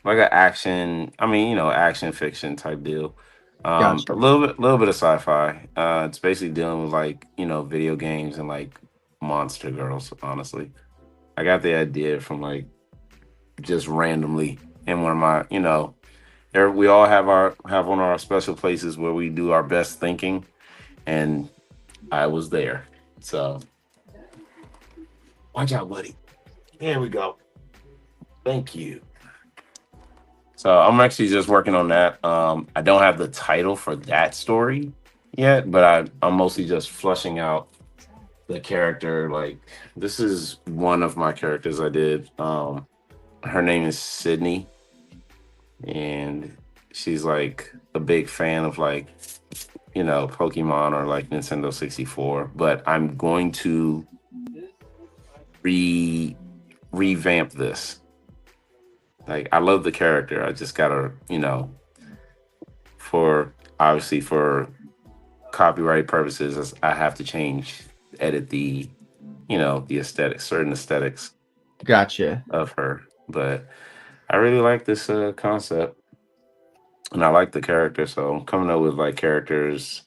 action. I mean, action fiction type deal. Gotcha. A little bit of sci-fi. It's basically dealing with like video games and like monster girls. Honestly, I got the idea from like just randomly in one of my we all have one of our special places where we do our best thinking, and I was there. So watch out, buddy. Here we go. Thank you. So I'm actually just working on that. I don't have the title for that story yet, but I'm mostly just flushing out the character. Like this is one of my characters I did. Her name is Sydney, and she's like a big fan of like Pokemon or like Nintendo 64. But I'm going to revamp this. Like I love the character. I just gotta, for copyright purposes, I have to edit the aesthetics, certain aesthetics. Gotcha. Of her, but I really like this concept, and I like the character. So I'm coming up with like characters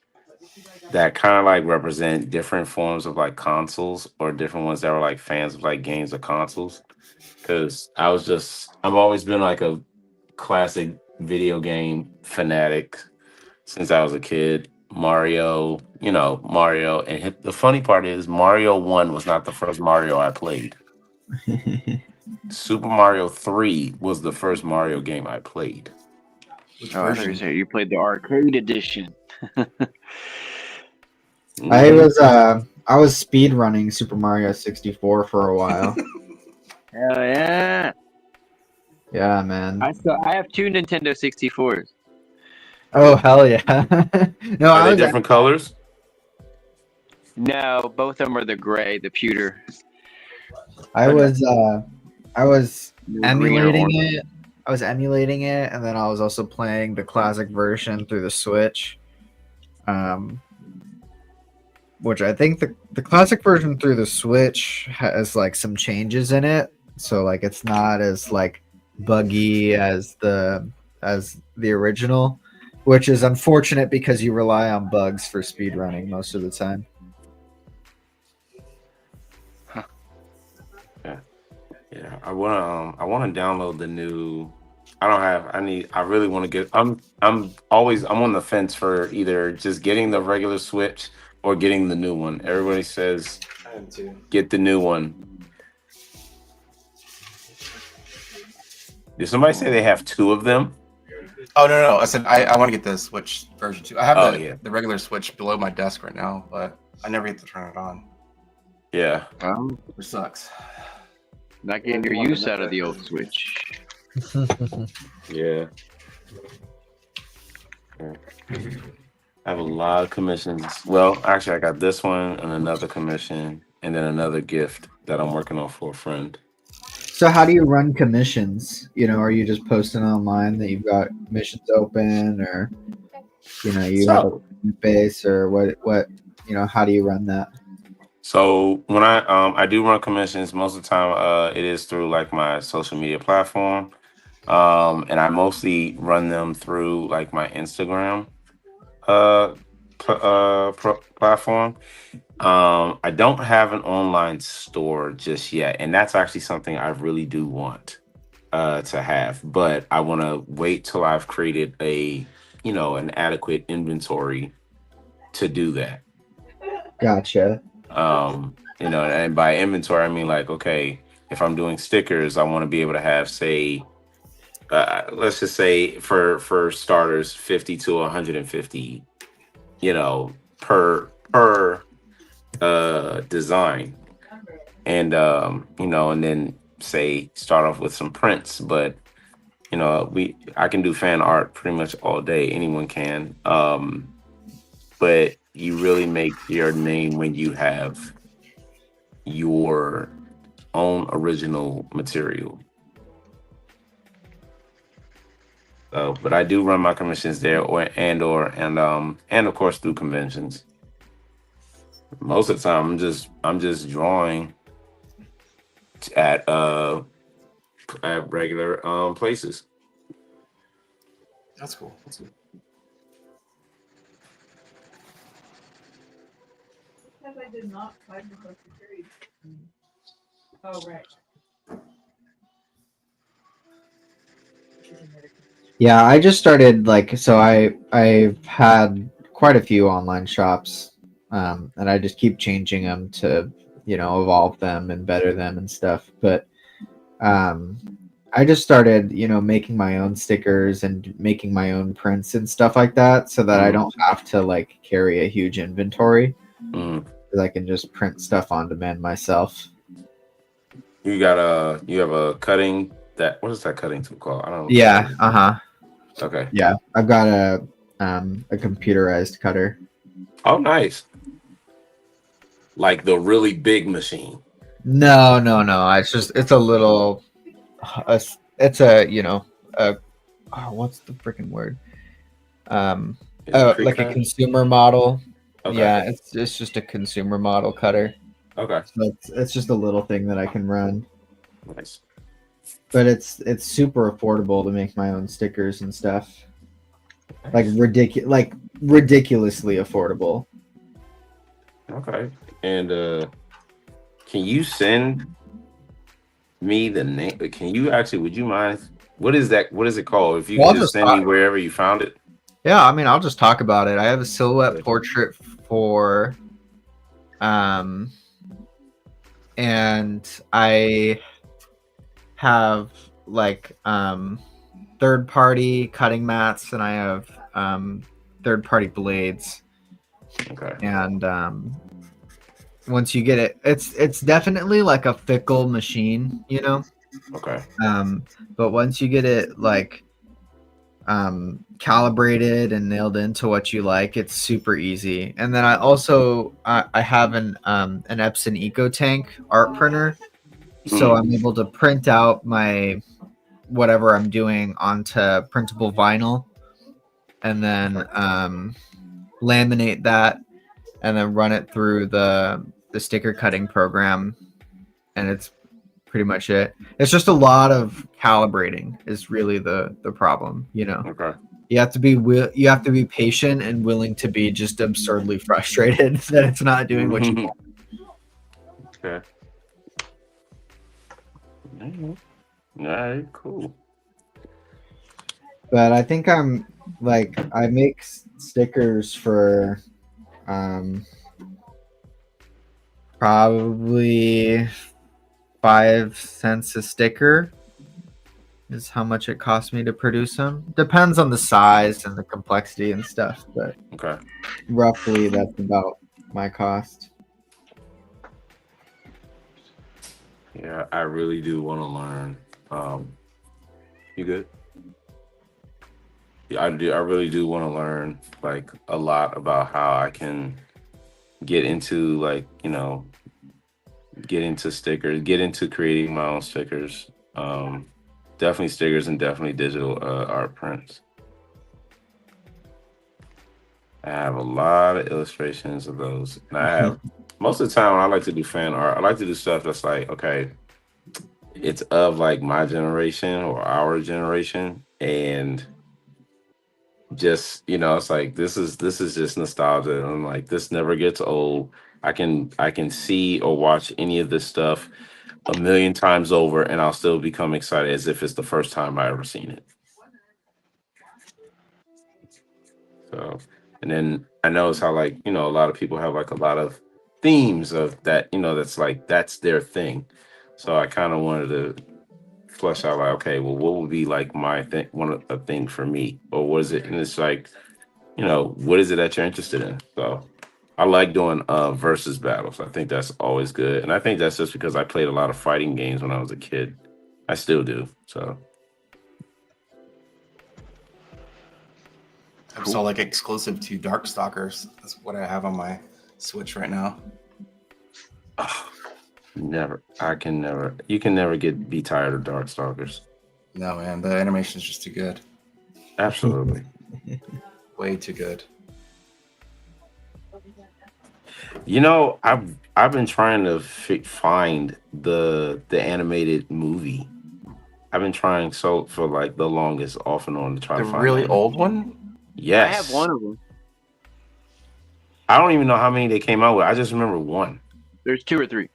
that kind of like represent different forms of like consoles or different ones that were like fans of like games or consoles. Because I've always been like a classic video game fanatic since I was a kid. Mario, Mario. And the funny part is Mario 1 was not the first Mario I played. Super Mario 3 was the first Mario game I played. Which version? You played the arcade edition. I was speed running Super Mario 64 for a while. Hell yeah! Yeah, man. I have 2 Nintendo 64s. Oh hell yeah! No, Are they different colors? No, both of them are the gray, the pewter. I was Green or emulating orange. it. emulating it, and then I was also playing the classic version through the Switch. Which I think the classic version through the Switch has like some changes in it, so like it's not as like buggy as the original, which is unfortunate because you rely on bugs for speedrunning most of the time. Yeah, I wanna download the new. I really want to get. I'm on the fence for either just getting the regular Switch or getting the new one. Everybody says I am too. get the new one. Did somebody say they have two of them? Oh no! I said I want to get the Switch version 2. I have the regular Switch below my desk right now, but I never get to turn it on. Yeah. Which sucks. Not getting your use out of the old Switch. Yeah. I have a lot of commissions. Well, actually, I got this one and another commission, and then another gift that I'm working on for a friend. So how do you run commissions? You know, are you just posting online that you've got commissions open, or you know, you have a base, or what? You know, how do you run that? So when I do run commissions, most of the time it is through like my social media platform, and I mostly run them through like my Instagram platform. I don't have an online store just yet, and that's actually something I really do want to have, but I want to wait till I've created an adequate inventory to do that. Gotcha. And by inventory, I mean like, okay, if I'm doing stickers, I want to be able to have, say, let's just say for starters, 50 to 150, per design, and and then say start off with some prints, but I can do fan art pretty much all day. Anyone can, but you really make your name when you have your own original material. But I do run my commissions there, and of course through conventions. Most of the time, I'm just drawing at regular places. That's cool. Because I did not find the book to trade. Oh, right. Yeah, I just started I've had quite a few online shops, and I just keep changing them to evolve them and better them and stuff. But I just started making my own stickers and making my own prints and stuff like that, so that I don't have to carry a huge inventory. I can just print stuff on demand myself. You have a cutting what is that cutting tool called? I don't know. Yeah. Okay. Yeah, I've got a computerized cutter. Oh, nice. Like the really big machine. No. It's a little. It's a what's the freaking word? Like a consumer model. Okay. Yeah, it's just a consumer model cutter. Okay. So it's just a little thing that I can run. Nice. But it's super affordable to make my own stickers and stuff. Like ridiculously affordable. Okay. And can you send me the name? Would you mind? What is that? What is it called? If you can just send me wherever you found it. Yeah, I mean, I'll just talk about it. I have a silhouette portrait for, and I have third-party cutting mats, and I have third-party blades. Okay. And once you get it, it's definitely like a fickle machine, Okay. But once you get it calibrated and nailed into what you like, it's super easy. And then I also I have an Epson EcoTank art printer, so I'm able to print out my whatever I'm doing onto printable vinyl, and then laminate that, and then run it through the sticker cutting program, and it's pretty much it. It's just a lot of calibrating is really the problem, you know. Okay. You have to be patient and willing to be just absurdly frustrated that it's not doing what you want. Okay. All right, cool. But I think I make stickers for probably 5 cents a sticker is how much it costs me to produce them. Depends on the size and the complexity and stuff, but Okay. roughly that's about my cost. Yeah, I really do want to learn. You good? Yeah, I do. I really do want to learn like a lot about how I can get into get into stickers, get into creating my own stickers. Definitely stickers and definitely digital art prints. I have a lot of illustrations of those. And I have most of the time when I like to do fan art, I like to do stuff that's like, okay, it's of like my generation or our generation, and just it's like this is just nostalgia, and like this never gets old. I can see or watch any of this stuff a million times over, and I'll still become excited as if it's the first time I ever seen it. So, and then I notice how like a lot of people have like a lot of themes of that, that's like that's their thing. So I kind of wanted to flesh out like, okay, well, what would be like my thing, a thing for me, or what is it? And it's like, what is it that you're interested in? So I like doing versus battles. I think that's always good, and I think that's just because I played a lot of fighting games when I was a kid. I still do. So I'm still like exclusive to Darkstalkers. That's what I have on my Switch right now. never. You can never be tired of Darkstalkers. No, man, the animation is just too good. Absolutely. Way too good. I've been trying to find the animated movie. I've been trying for like the longest, off and on, to try The to find really that. old one? Yes. I have one of them. I don't even know how many they came out with. I just remember one. There's 2 or 3.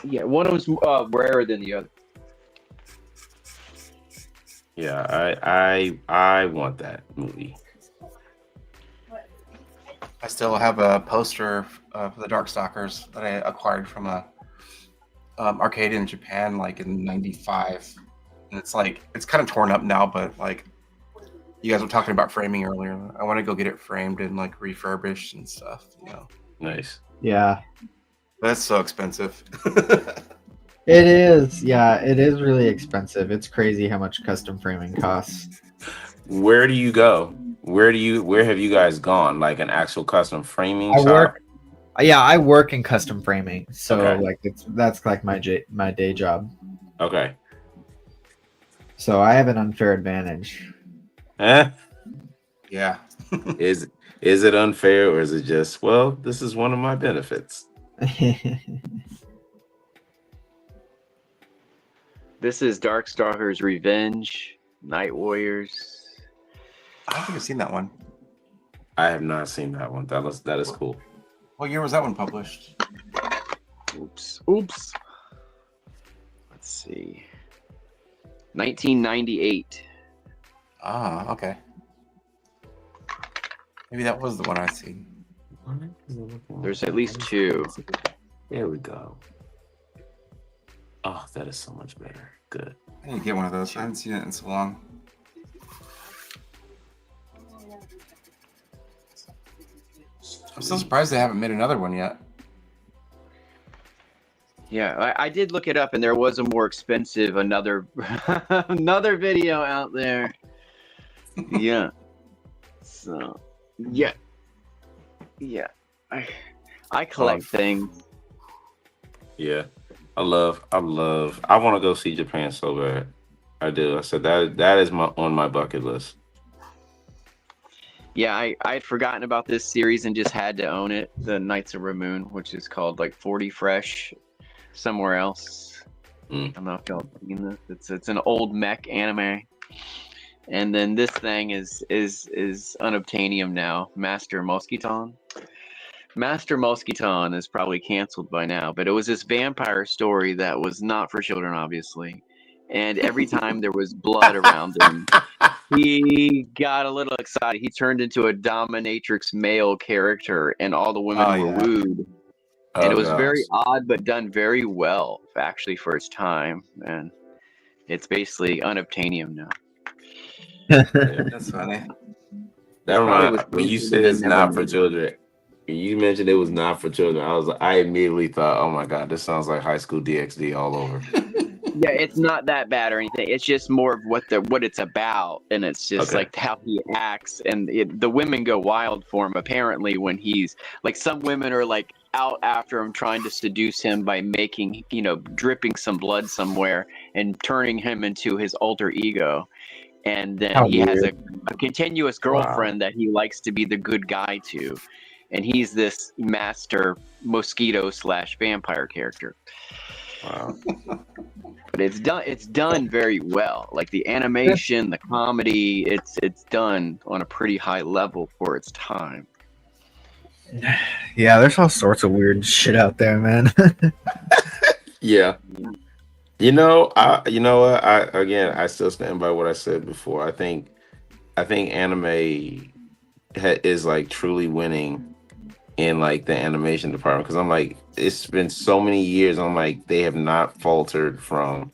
Yeah, one of them's rarer than the other. Yeah, I want that movie. I still have a poster for the Darkstalkers that I acquired from a arcade in Japan, like in '95, and it's kind of torn up now. But like you guys were talking about framing earlier, I want to go get it framed and like refurbished and stuff. Nice. Yeah, That's so expensive. it is. Yeah, it is really expensive. It's crazy how much custom framing costs. Where do you go? Where have you guys gone? Like an actual custom framing shop? I work in custom framing, so Okay. like that's like my day job. Okay. So I have an unfair advantage. Eh? Yeah. Is it unfair, or is it just, well, this is one of my benefits? This is Darkstalkers Revenge, Night Warriors. I don't think I've seen that one. I have not seen that one. That is cool. What year was that one published? Oops. Let's see. 1998. Ah, okay. Maybe that was the one I seen. There's at least 2. There we go. Oh, that is so much better. Good. I need to get one of those. I haven't seen it in so long. I'm so surprised they haven't made another one yet. Yeah, I did look it up, and there was a more expensive another video out there. Yeah. So yeah. I collect things. Yeah. I want to go see Japan so bad. I do. I said that is on my bucket list. Yeah, I had forgotten about this series and just had to own it. The Knights of Ramoon, which is called like 40 Fresh somewhere else. I don't know if y'all have seen this. It's an old mech anime. And then this thing is unobtainium now. Master Mosquiton. Master Mosquiton is probably canceled by now, but it was this vampire story that was not for children, obviously. And every time there was blood around him, he got a little excited. He turned into a dominatrix male character, and all the women were wooed. And it was very odd, but done very well, actually, for its time. And it's basically unobtainium now. That's funny. That reminds when you said it's not for children. When you mentioned it was not for children, I immediately thought, oh my god, this sounds like High School DxD all over. Yeah, it's not that bad or anything. It's just more of what it's about, and it's just like how he acts, and the women go wild for him. Apparently, when he's like, some women are like out after him, trying to seduce him by making, dripping some blood somewhere and turning him into his alter ego. And then he has a continuous girlfriend that he likes to be the good guy to, and he's this master mosquito / vampire character. Wow. But it's done very well. Like the animation, the comedy, it's done on a pretty high level for its time. Yeah, there's all sorts of weird shit out there, man. Yeah. You know what? I still stand by what I said before. I think anime is like truly winning in like the animation department, because I'm like, it's been so many years. I'm like, they have not faltered from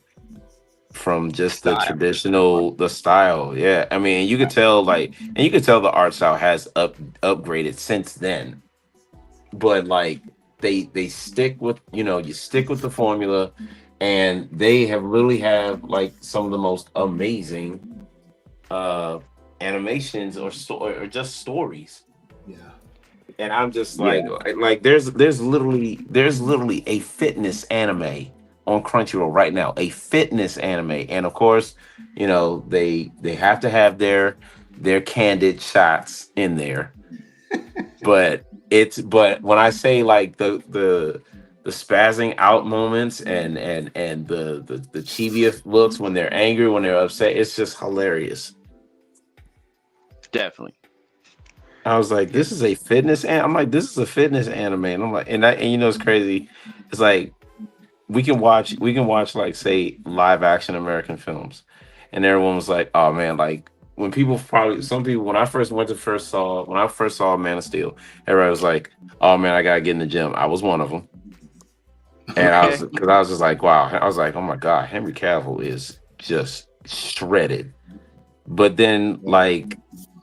just the traditional style. Yeah, I mean, you could tell the art style has upgraded since then. But like they stick with you stick with the formula, and they really have like some of the most amazing animations or just stories. Yeah. And I'm just like there's literally a fitness anime on Crunchyroll right now, a fitness anime, and of course, they have to have their candid shots in there, but when I say like the spazzing out moments and the chibi looks when they're angry, when they're upset, it's just hilarious. Definitely. I was like, this is a fitness I'm like, this is a fitness anime. And I'm like, and it's crazy. It's like we can watch like, say, live action American films, and everyone was like, oh man, like when I first saw Man of Steel, everybody was like, oh man, I gotta get in the gym. I was one of them. And I was just like, wow. I was like, oh my god, Henry Cavill is just shredded. But then like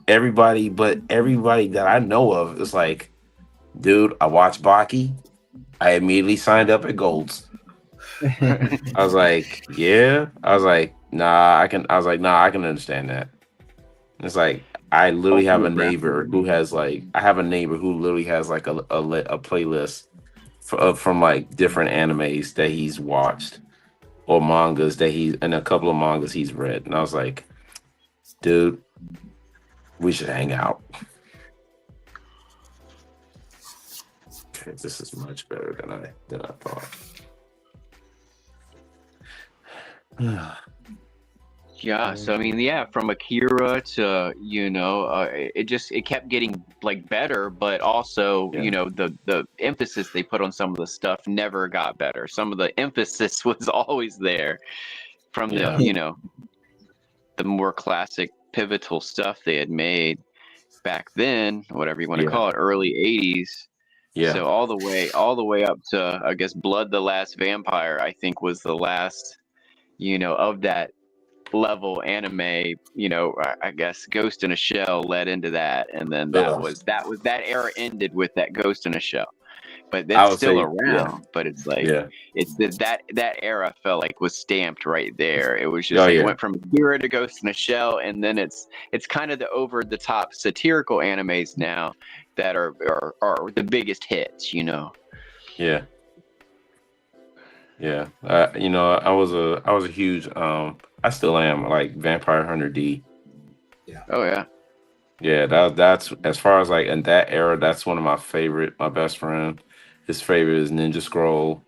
everybody that I know of is like, dude, I watched Baki. I immediately signed up at Gold's. I was like, yeah. I was like, nah, I can understand that. It's like, I literally have a neighbor who literally has like a playlist from like different animes that he's watched, or mangas and a couple of mangas he's read. And I was like, dude, we should hang out. Okay, this is much better than I thought. Yeah, so I mean, from Akira to it kept getting like better, but also the emphasis they put on some of the stuff never got better. Some of the emphasis was always there from the the more classic pivotal stuff they had made back then, whatever you want to call it, early 80s. Yeah. So all the way up to, I guess, Blood the Last Vampire, I think, was the last of that level anime. I guess Ghost in a Shell led into that, and then that era ended with that Ghost in a Shell. But that's still around. But it's like it's that era felt like was stamped right there. It was just it went from Akira to Ghost in a Shell, and then it's kind of the over the top satirical animes now that are the biggest hits. Yeah. Yeah. I was a huge I still am like Vampire Hunter D. Oh yeah. Yeah, that's as far as like in that era, that's one of my favorite. My best friend, his favorite is Ninja Scroll,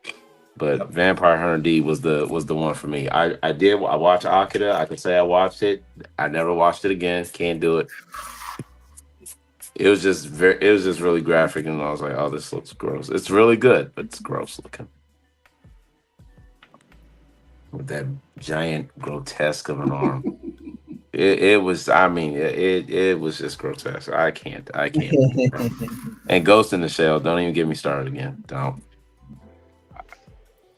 but Yep. Vampire Hunter D was the one for me. I watched Akira. I can say I watched it. I never watched it again. Can't do it. It was just really graphic, and I was like, oh, this looks gross. It's really good, but it's gross looking. With that giant grotesque of an arm. It was, I mean, it was just grotesque. I can't. And Ghost in the Shell, don't even get me started again. Don't.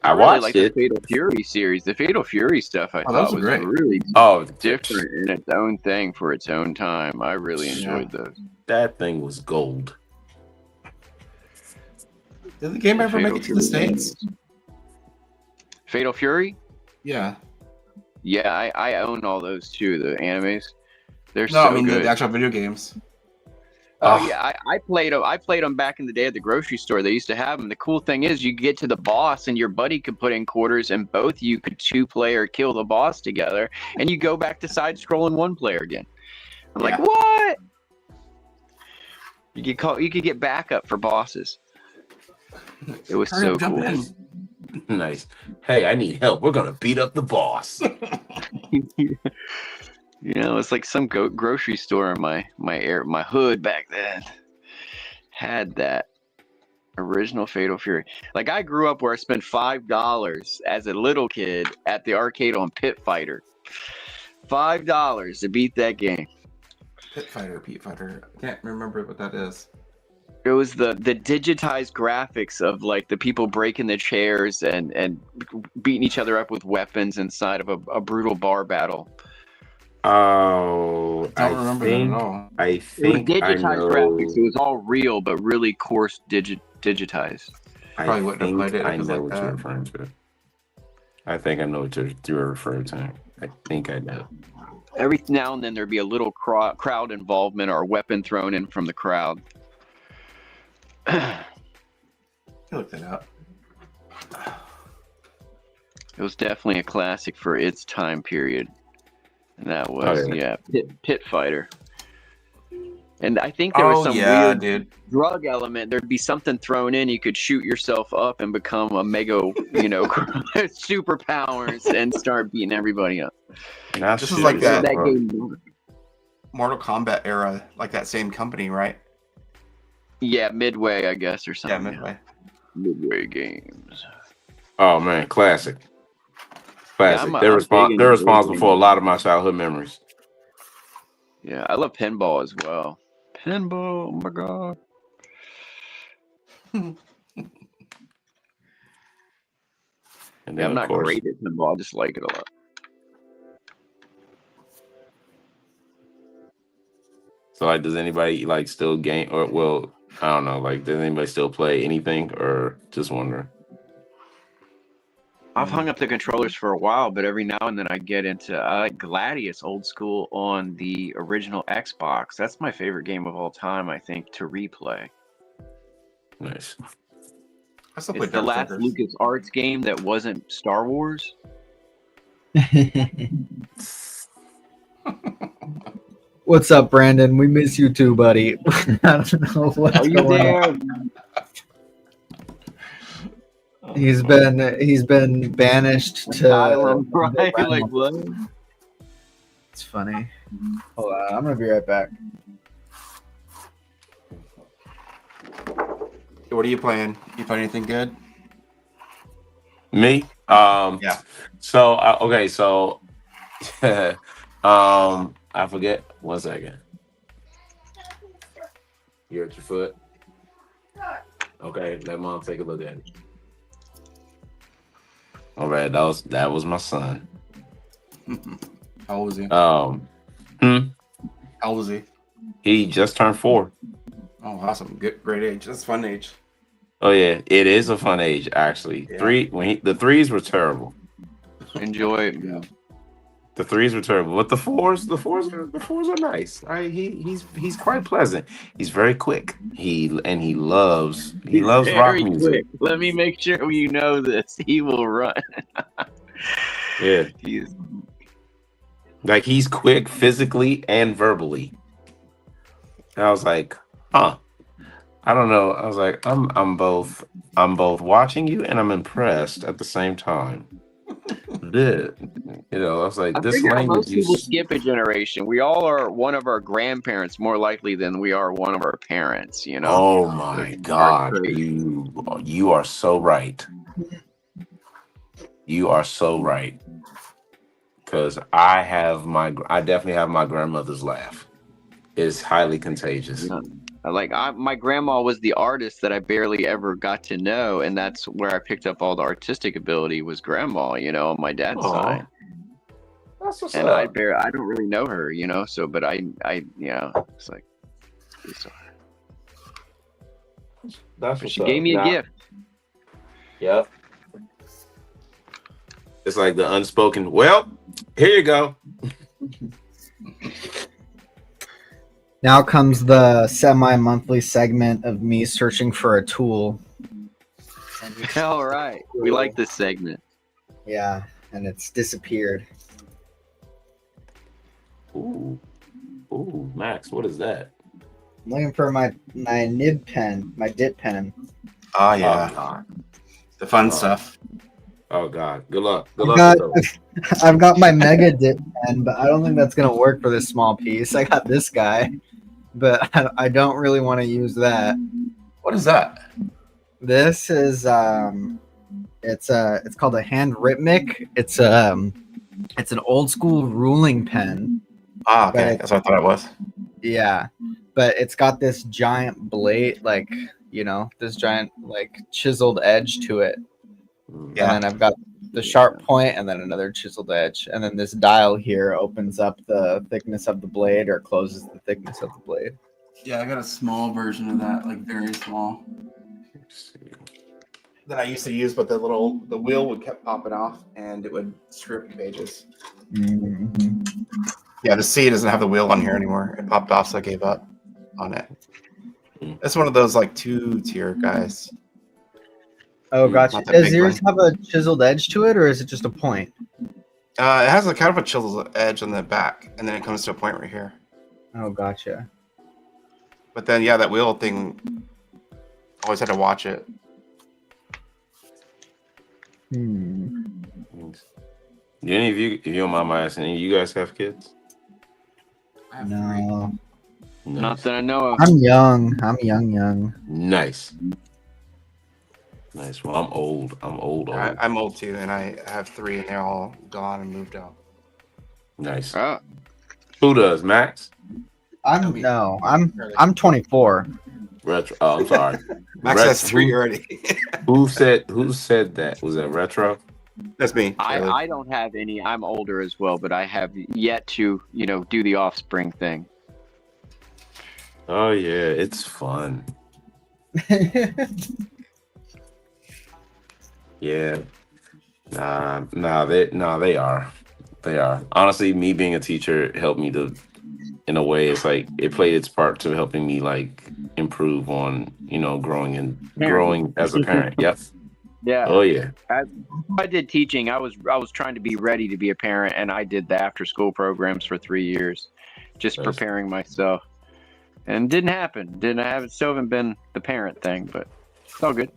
I really watched like it. the Fatal Fury series. The Fatal Fury stuff I thought was great. really Oh, different in its own thing for its own time. I really enjoyed those. that thing was gold. Did the game ever Fatal make it to the Fury States? Fatal Fury? Yeah. Yeah, I own all those too. The animes, they're No, so I mean good. the actual video games. Oh yeah, I played them. I played them back in the day at the grocery store. They used to have them. The cool thing is, you get to the boss, and your buddy could put in quarters, and both you could 2-player kill the boss together, and you go back to side scrolling 1-player again. I'm like, what? You could get backup for bosses. It was Hurry so up, jump cool. in. Nice. Hey, I need help. We're gonna beat up the boss. You know, it's like some grocery store in my hood back then had that original Fatal Fury. Like, I grew up where I spent $5 as a little kid at the arcade on Pit Fighter. $5 to beat that game. Pit Fighter. I can't remember what that is. It was the digitized graphics of like the people breaking the chairs and beating each other up with weapons inside of a brutal bar battle. Oh, I don't remember that at all. I think it was I digitized know. graphics. It was all real, but really coarse digitized. Probably wouldn't have played it if I it was know like what that. you're referring to. I think I know what you're referring to. I think I know. Every now and then there'd be a little crowd involvement or a weapon thrown in from the crowd. I looked it up. It was definitely a classic for its time period. And that was, Pit Fighter. And I think there was some weird drug element. There'd be something thrown in. You could shoot yourself up and become a mega, superpowers and start beating everybody up. This is like that game. Mortal Kombat era, like that same company, right? Yeah, Midway, I guess, or something. Yeah, Midway. Midway Games. Oh man, classic. Yeah, they're responsible for a lot of my childhood memories. Yeah, I love pinball as well. Pinball, oh my god. And I'm not great at pinball. I just like it a lot. So, like, does anybody like still game or I don't know, like, does anybody still play anything or just wondering? I've hung up the controllers for a while, but every now and then I get into I like Gladius old school on the original Xbox. That's my favorite game of all time, I think, to replay. Nice. It's the last LucasArts game that wasn't Star Wars. What's up, Brandon? We miss you too, buddy. I don't know what's Are you going there? on. He's been banished to Asylum, right? Like what? It's funny. Hold on, I'm gonna be right back. What are you playing? You playing anything good? Me? Yeah. So okay, so I forget. 1 second. You're at your foot. Okay, let mom take a look at it. All right, that was my son. How old is he? How old is he? He just turned 4. Oh, awesome! Good, great age. That's a fun age. Oh yeah, it is a fun age actually. Yeah. The 3s were terrible. Enjoy it. Yeah. The 3s were terrible, but the 4s are nice. He's quite pleasant. He's very quick. He loves rock music. Quick. Let me make sure you know this. He will run. Yeah. Like he's quick physically and verbally. And I was like, huh. I don't know. I was like, I'm both watching you and I'm impressed at the same time. I was like, I this figure language most people you skip a generation. We all are one of our grandparents more likely than we are one of our parents, you know? oh my god, you are so right. You are so right. Because I definitely have my grandmother's laugh. It's highly contagious. Yeah. Like my grandma was the artist that I barely ever got to know, and that's where I picked up all the artistic ability was grandma, you know, on my dad's Aw, side. that's what's And up. I don't really know her, you know, so but I it's like so That's what's she up. gave me a gift. Yep. It's like the unspoken. Well, here you go. Now comes the semi-monthly segment of me searching for a tool. All right. We like this segment. Yeah, and it's disappeared. Ooh, Max, what is that? I'm looking for my nib pen, my dip pen. Oh yeah, Oh god. the fun Oh. stuff. Oh god. Good luck. Good luck with those. I've got my mega dip pen, but I don't think that's gonna work for this small piece. I got this guy, but I don't really want to use that. What is that? This is it's called a hand rhythmic. It's an old school ruling pen. Ah, But okay, that's what I thought it was. Yeah, but it's got this giant blade, like, you know, this giant like chiseled edge to it. Yeah. And then I've got the sharp point and then another chiseled edge. And then this dial here opens up the thickness of the blade or closes the thickness of the blade. Yeah, I got a small version of that, like very small. That I used to use, but the wheel would kept popping off and it would strip pages. Mm-hmm. Yeah, the C doesn't have the wheel on here anymore. It popped off, so I gave up on it. It's one of those like 2-tier guys. Oh, gotcha. Not that Does big yours one. have a chiseled edge to it or is it just a point? It has a kind of a chiseled edge on the back, and then it comes to a point right here. Oh, gotcha. But then, yeah, that wheel thing, always had to watch it. Hmm. Do any of you, if you don't mind my asking, any of you guys have kids? I have 3. No. Not that I know of. I'm young. Nice. Nice. Well, I'm old. I'm old. I'm old too, and I have 3, and they're all gone and moved out. Nice. Oh, Who does, Max? I'm 24. Retro. Oh, I'm sorry. Max has 3 already. Who said that? Was that retro? That's me. I don't have any. I'm older as well, but I have yet to, you know, do the offspring thing. Oh yeah, it's fun. Yeah. They are. They are. Honestly, me being a teacher helped me to, in a way, it's like it played its part to helping me like improve on, you know, growing as a parent. Yep. Yeah. Oh yeah. I did teaching. I was trying to be ready to be a parent, and I did the after school programs for 3 years, just Nice. preparing myself. And it didn't happen. Still haven't been the parent thing, but it's all good.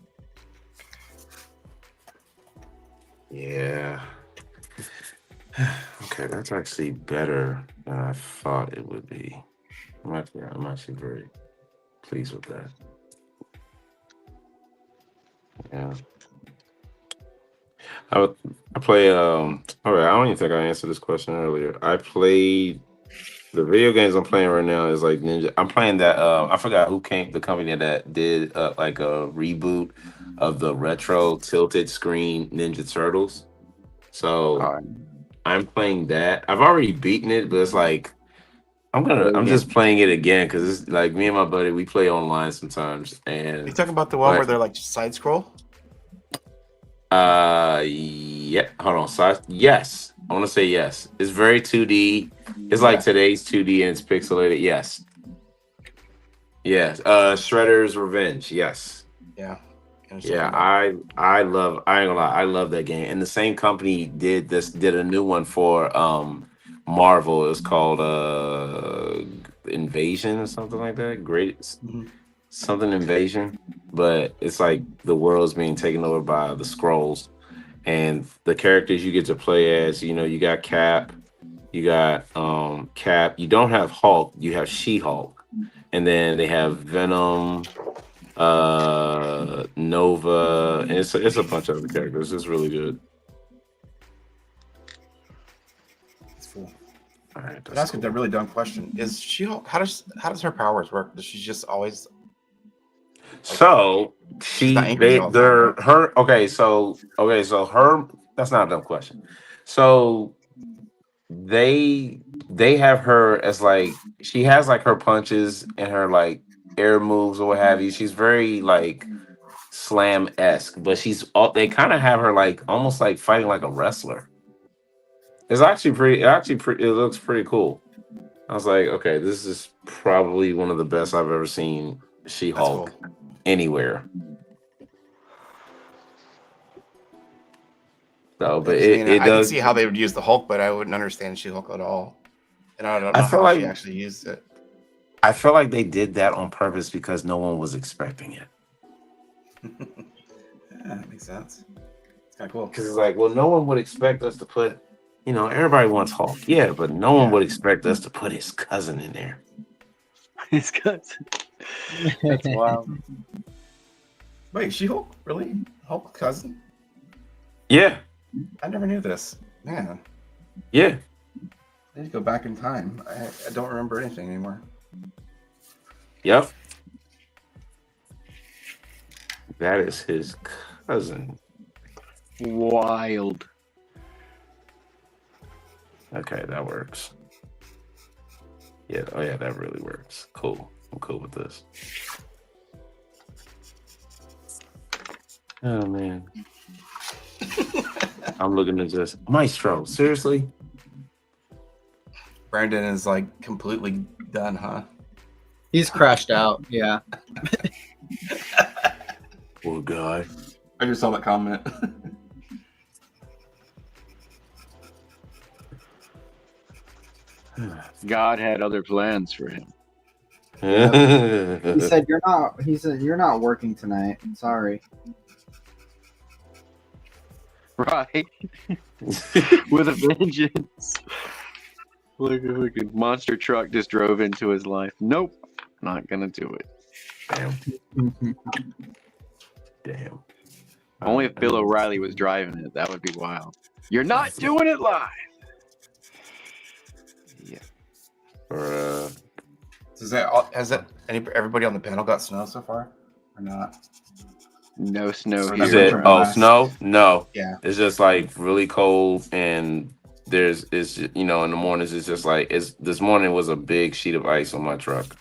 Yeah. Okay, that's actually better than I thought it would be. I'm actually very pleased with that. Yeah. I play all right, I don't even think I answered this question earlier. I played the video games I'm playing right now is like Ninja. I'm playing that I forgot the company that did like a reboot of the retro tilted screen Ninja Turtles. So I'm playing that. I've already beaten it, but it's like I'm just playing it again because it's like me and my buddy, we play online sometimes. And You talking about the one where they're like just side scroll? Yeah. Hold on. Yes. I want to say yes. It's very 2D. It's like today's 2D and it's pixelated. Yes. Yes. Shredder's Revenge. Yes. Yeah. Yeah. I ain't gonna lie. I love that game. And the same company did a new one for Marvel is called Invasion or something like that. Something Invasion, but it's like the world's being taken over by the Skrulls, and the characters you get to play as, you got Cap, you got Cap. You don't have Hulk, you have She-Hulk, and then they have Venom, Nova, and it's a bunch of other characters. It's really good. It's cool. All right, But ask a really dumb question: Is She-Hulk? How does her powers work? Does she just always? So She's not angry all the time, right? her so her, that's not a dumb question. So they have her as like, she has like her punches and her like air moves or what have you. She's very like Slam-esque, but they kind of have her like almost like fighting like a wrestler. It's actually pretty it looks pretty cool. I was like, okay, this is probably one of the best I've ever seen She-Hulk anywhere. So, but it I does. can see how they would use the Hulk, but I wouldn't understand She-Hulk at all. And I don't know I feel how like she actually used it. I feel like they did that on purpose because no one was expecting it. Yeah, that makes sense. It's kind of cool. Because it's like, well, no one would expect us to put, everybody wants Hulk, yeah, but no one would expect us to put his cousin in there. His cousin. That's wild. Wait, She-Hulk? Really? Hulk cousin? Yeah, I never knew this. Man, yeah. I need to go back in time. I don't remember anything anymore. Yep. That is his cousin. Wild. Okay, that works. Yeah, oh yeah, that really works. Cool. I'm cool with this. Oh man. I'm looking at this. Maestro, seriously? Brandon is like completely done, huh? He's crashed out. Yeah. Poor guy. I just saw that comment. God had other plans for him. He said you're not working tonight. Sorry. Right. With a vengeance. Like a fucking monster truck just drove into his life. Nope. Not gonna do it. Damn. Damn. Only if Bill O'Reilly was driving it. That would be wild. You're not doing it live. Yeah. Everybody on the panel got snow so far, or not? No snow Is here. it- Snow? No. Yeah. It's just like really cold, and it's in the mornings it's just like this morning was a big sheet of ice on my truck.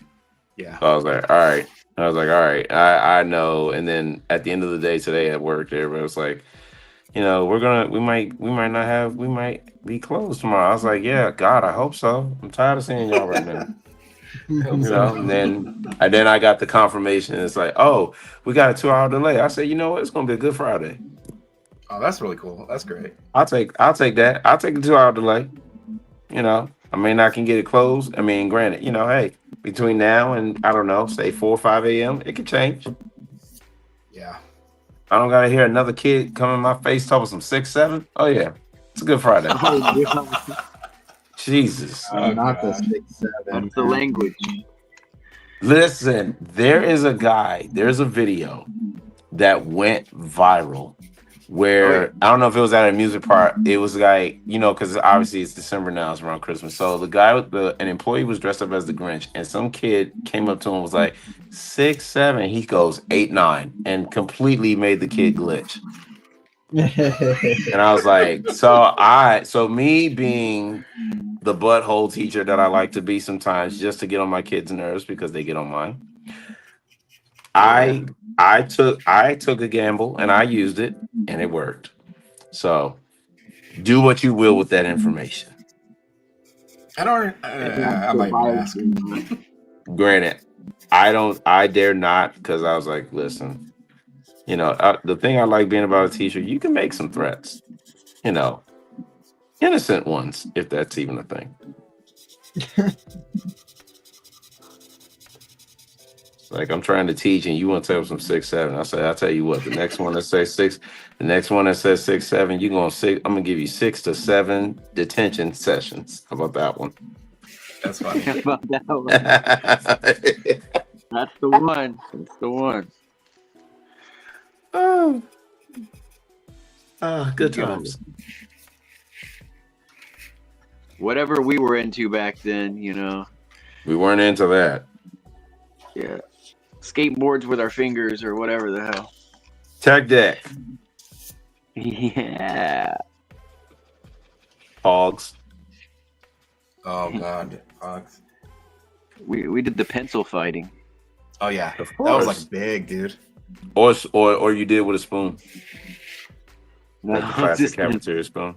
Yeah. So I was like, all right, I know. And then at the end of the day today at work, everybody was like, we might be closed tomorrow. I was like, yeah, God, I hope so. I'm tired of seeing y'all right now. And then I got the confirmation. It's like, oh, we got a 2-hour delay. I said, you know what? It's gonna be a good Friday. Oh, that's really cool. That's great. I'll take that. I'll take the 2-hour delay. I can get it closed. I mean, granted, hey, between now and I don't know, say 4 or 5 a.m., it could change. Yeah. I don't gotta hear another kid come in my face talking some 6, 7. Oh yeah, it's a good Friday. Jesus. Not the 6, 7. That's the language. Listen, there's a video that went viral where I don't know if it was at a music park. It was like, because obviously it's December now, it's around Christmas. So the guy an employee was dressed up as the Grinch, and some kid came up to him and was like 6, 7. He goes 8, 9, and completely made the kid glitch. And I was like, so me being the butthole teacher that I like to be sometimes, just to get on my kids' nerves because they get on mine. I took a gamble and I used it and it worked. So do what you will with that information. I might be asking. Granted, I dare not, because I was like, listen, the thing I like being about a teacher, you can make some threats, innocent ones, if that's even a thing. Like I'm trying to teach, and you want to tell them some 6-7. I say, I'll tell you what. The next one that says 6, the next one that says 6-7, you gonna 6. I'm gonna give you 6 to 7 detention sessions. How about that one? That's funny. How about that one? That's the one. That's the one. Oh, good Yeah. times. Whatever we were into back then, you know. We weren't into that. Yeah. Skateboards with our fingers or whatever the hell. Tech deck, Yeah. hogs. Oh god, Hogs. We did the pencil fighting. Oh yeah, Of that was course. like big, dude. Or you did with a spoon, like the No, classic just cafeteria spoon.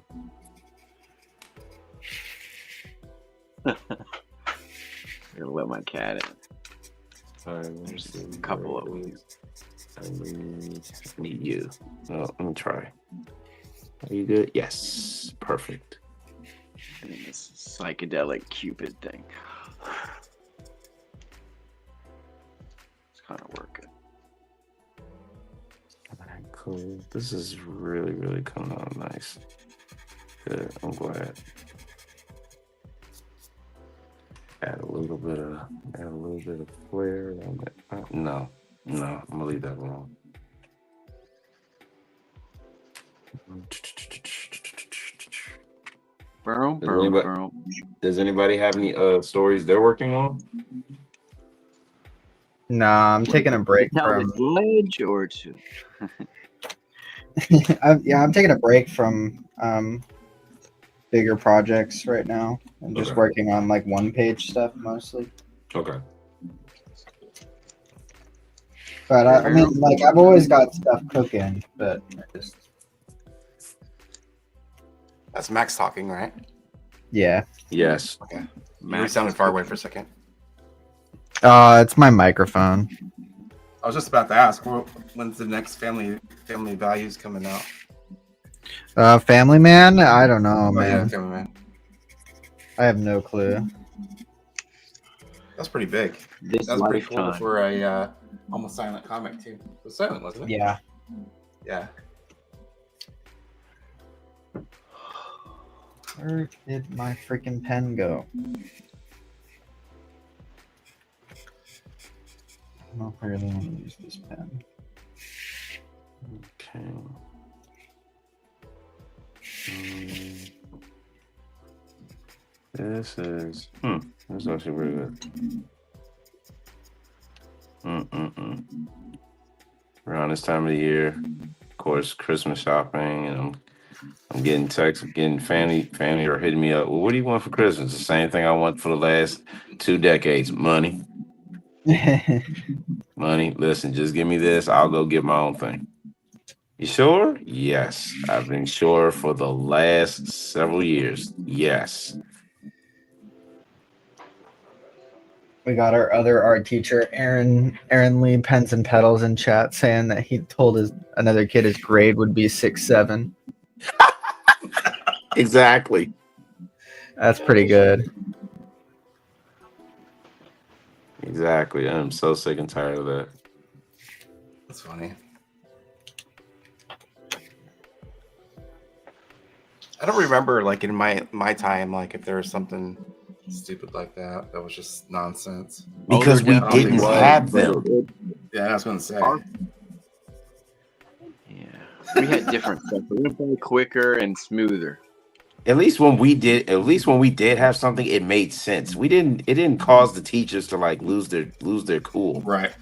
gonna let my cat in. There's A couple of them. I need you. Oh, let me try. Are you good? Yes, perfect. And this psychedelic Cupid thing. It's kind of working. Alright, cool. This is really, really coming out nice. Good. I'm glad. Add a little bit of flair on it. No, I'm gonna leave that alone. Boom, Does boom, anybody- boom. Does anybody have any stories they're working on? Nah, I'm taking a break To tell from. the judge or to. I'm taking a break from bigger projects right now. I'm just Okay. working on like one-page stuff mostly. Okay. But I mean, like I've always got stuff cooking, but I just That's Max talking, right? yeah. Yes. Okay. You sounded far away for a second. It's my microphone. I was just about to ask, when's the next Family Values coming out? Family Man? I don't know, Oh yeah, man. Family Man. I have no clue. That's pretty big. This That was pretty cool lifetime. for a almost silent comic too. It was silent, wasn't it? Yeah. Yeah. Where did my freaking pen go? I don't know if I really want to use this pen. Okay. This is this is actually really good. Around this time of the year, of course, Christmas shopping, and I'm getting texts, getting family are hitting me up. Well, what do you want for Christmas? The same thing I want for the last 2 decades: money. Money. Listen, just give me this. I'll go get my own thing. You sure? Yes. I've been sure for the last several years. Yes. We got our other art teacher, Aaron Lee Pens and Pedals in chat saying that he told another kid his grade would be 6-7. Exactly. That's pretty good. Exactly. I'm so sick and tired of that. That's funny. I don't remember, like in my time, like if there was something stupid like that was just nonsense. Because we definitely didn't was, have but them. Yeah, I was gonna say. Yeah. We had different stuff. We went way quicker and smoother. At least when we did have something, it made sense. It didn't cause the teachers to like lose their cool. Right.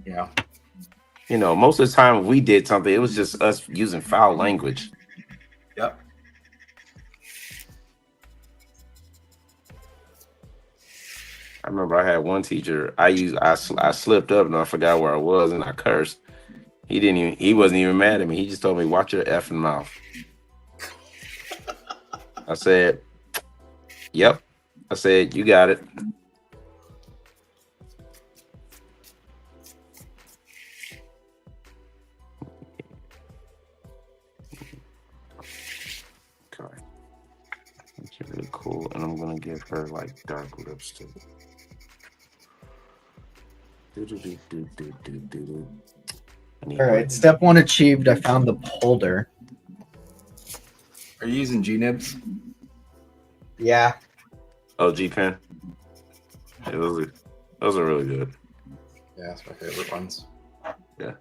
Yeah. You know, most of the time when we did something, it was just us using foul language. Yep. I remember I had one teacher. I slipped up and I forgot where I was and I cursed. He wasn't even mad at me. He just told me, "Watch your effing mouth." I said, "Yep." I said, "You got it." Okay. cool. And I'm gonna give her like dark lipstick. Do-do-do-do-do-do-do. I need All right, red. step 1 achieved. I found the holder. Are you using G-nibs? Yeah. Oh, G pen. Yeah, those are really good. Yeah, that's my favorite ones. Yeah.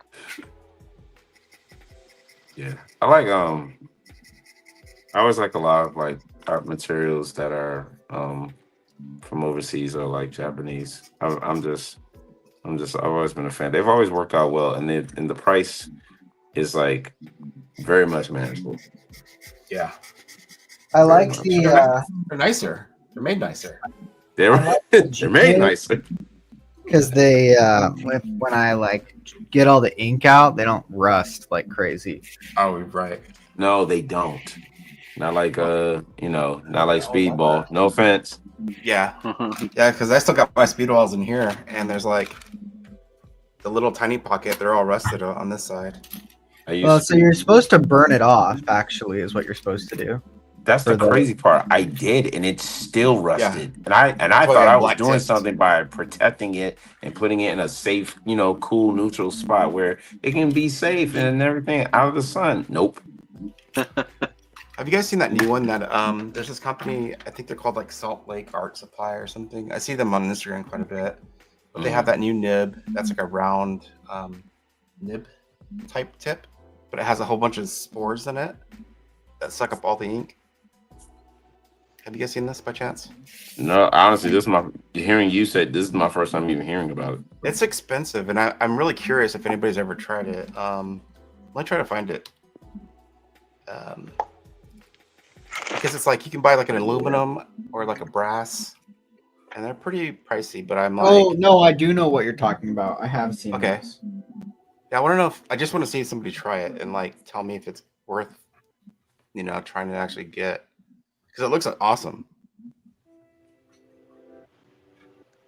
Yeah. I always like a lot of like art materials that are from overseas or like Japanese. I've always been a fan. They've always worked out well, and the price is like very much manageable. Yeah. I like the They're nicer. They're made nicer. They're made nicer. because they when I like get all the ink out, they don't rust like crazy. Oh, right. No, they don't. Not like not like Speedball. No offense. Yeah. Yeah, because I still got my speedballs in here, and there's like the little tiny pocket. They're all rusted on this side. Well, so you're supposed to burn it off. Actually, is what you're supposed to do. That's the crazy part. I did, and it's still rusted. Yeah. And I thought I was doing something by protecting it and putting it in a safe, cool, neutral spot where it can be safe and everything out of the sun. Nope. Have you guys seen that new one that there's this company, I think they're called like Salt Lake Art Supply or something. I see them on Instagram quite a bit. But they have that new nib that's like a round nib type tip, but it has a whole bunch of spores in it that suck up all the ink. Have you guys seen this by chance? No, honestly, hearing you say this is my first time even hearing about it. It's expensive, and I'm really curious if anybody's ever tried it. Let me try to find it. Because it's like you can buy like an aluminum or like a brass, and they're pretty pricey. But I'm like, oh no, I do know what you're talking about. I have seen. Okay. This. Yeah, I want to know. I just want to see somebody try it and like tell me if it's worth, trying to actually get. Because it looks awesome.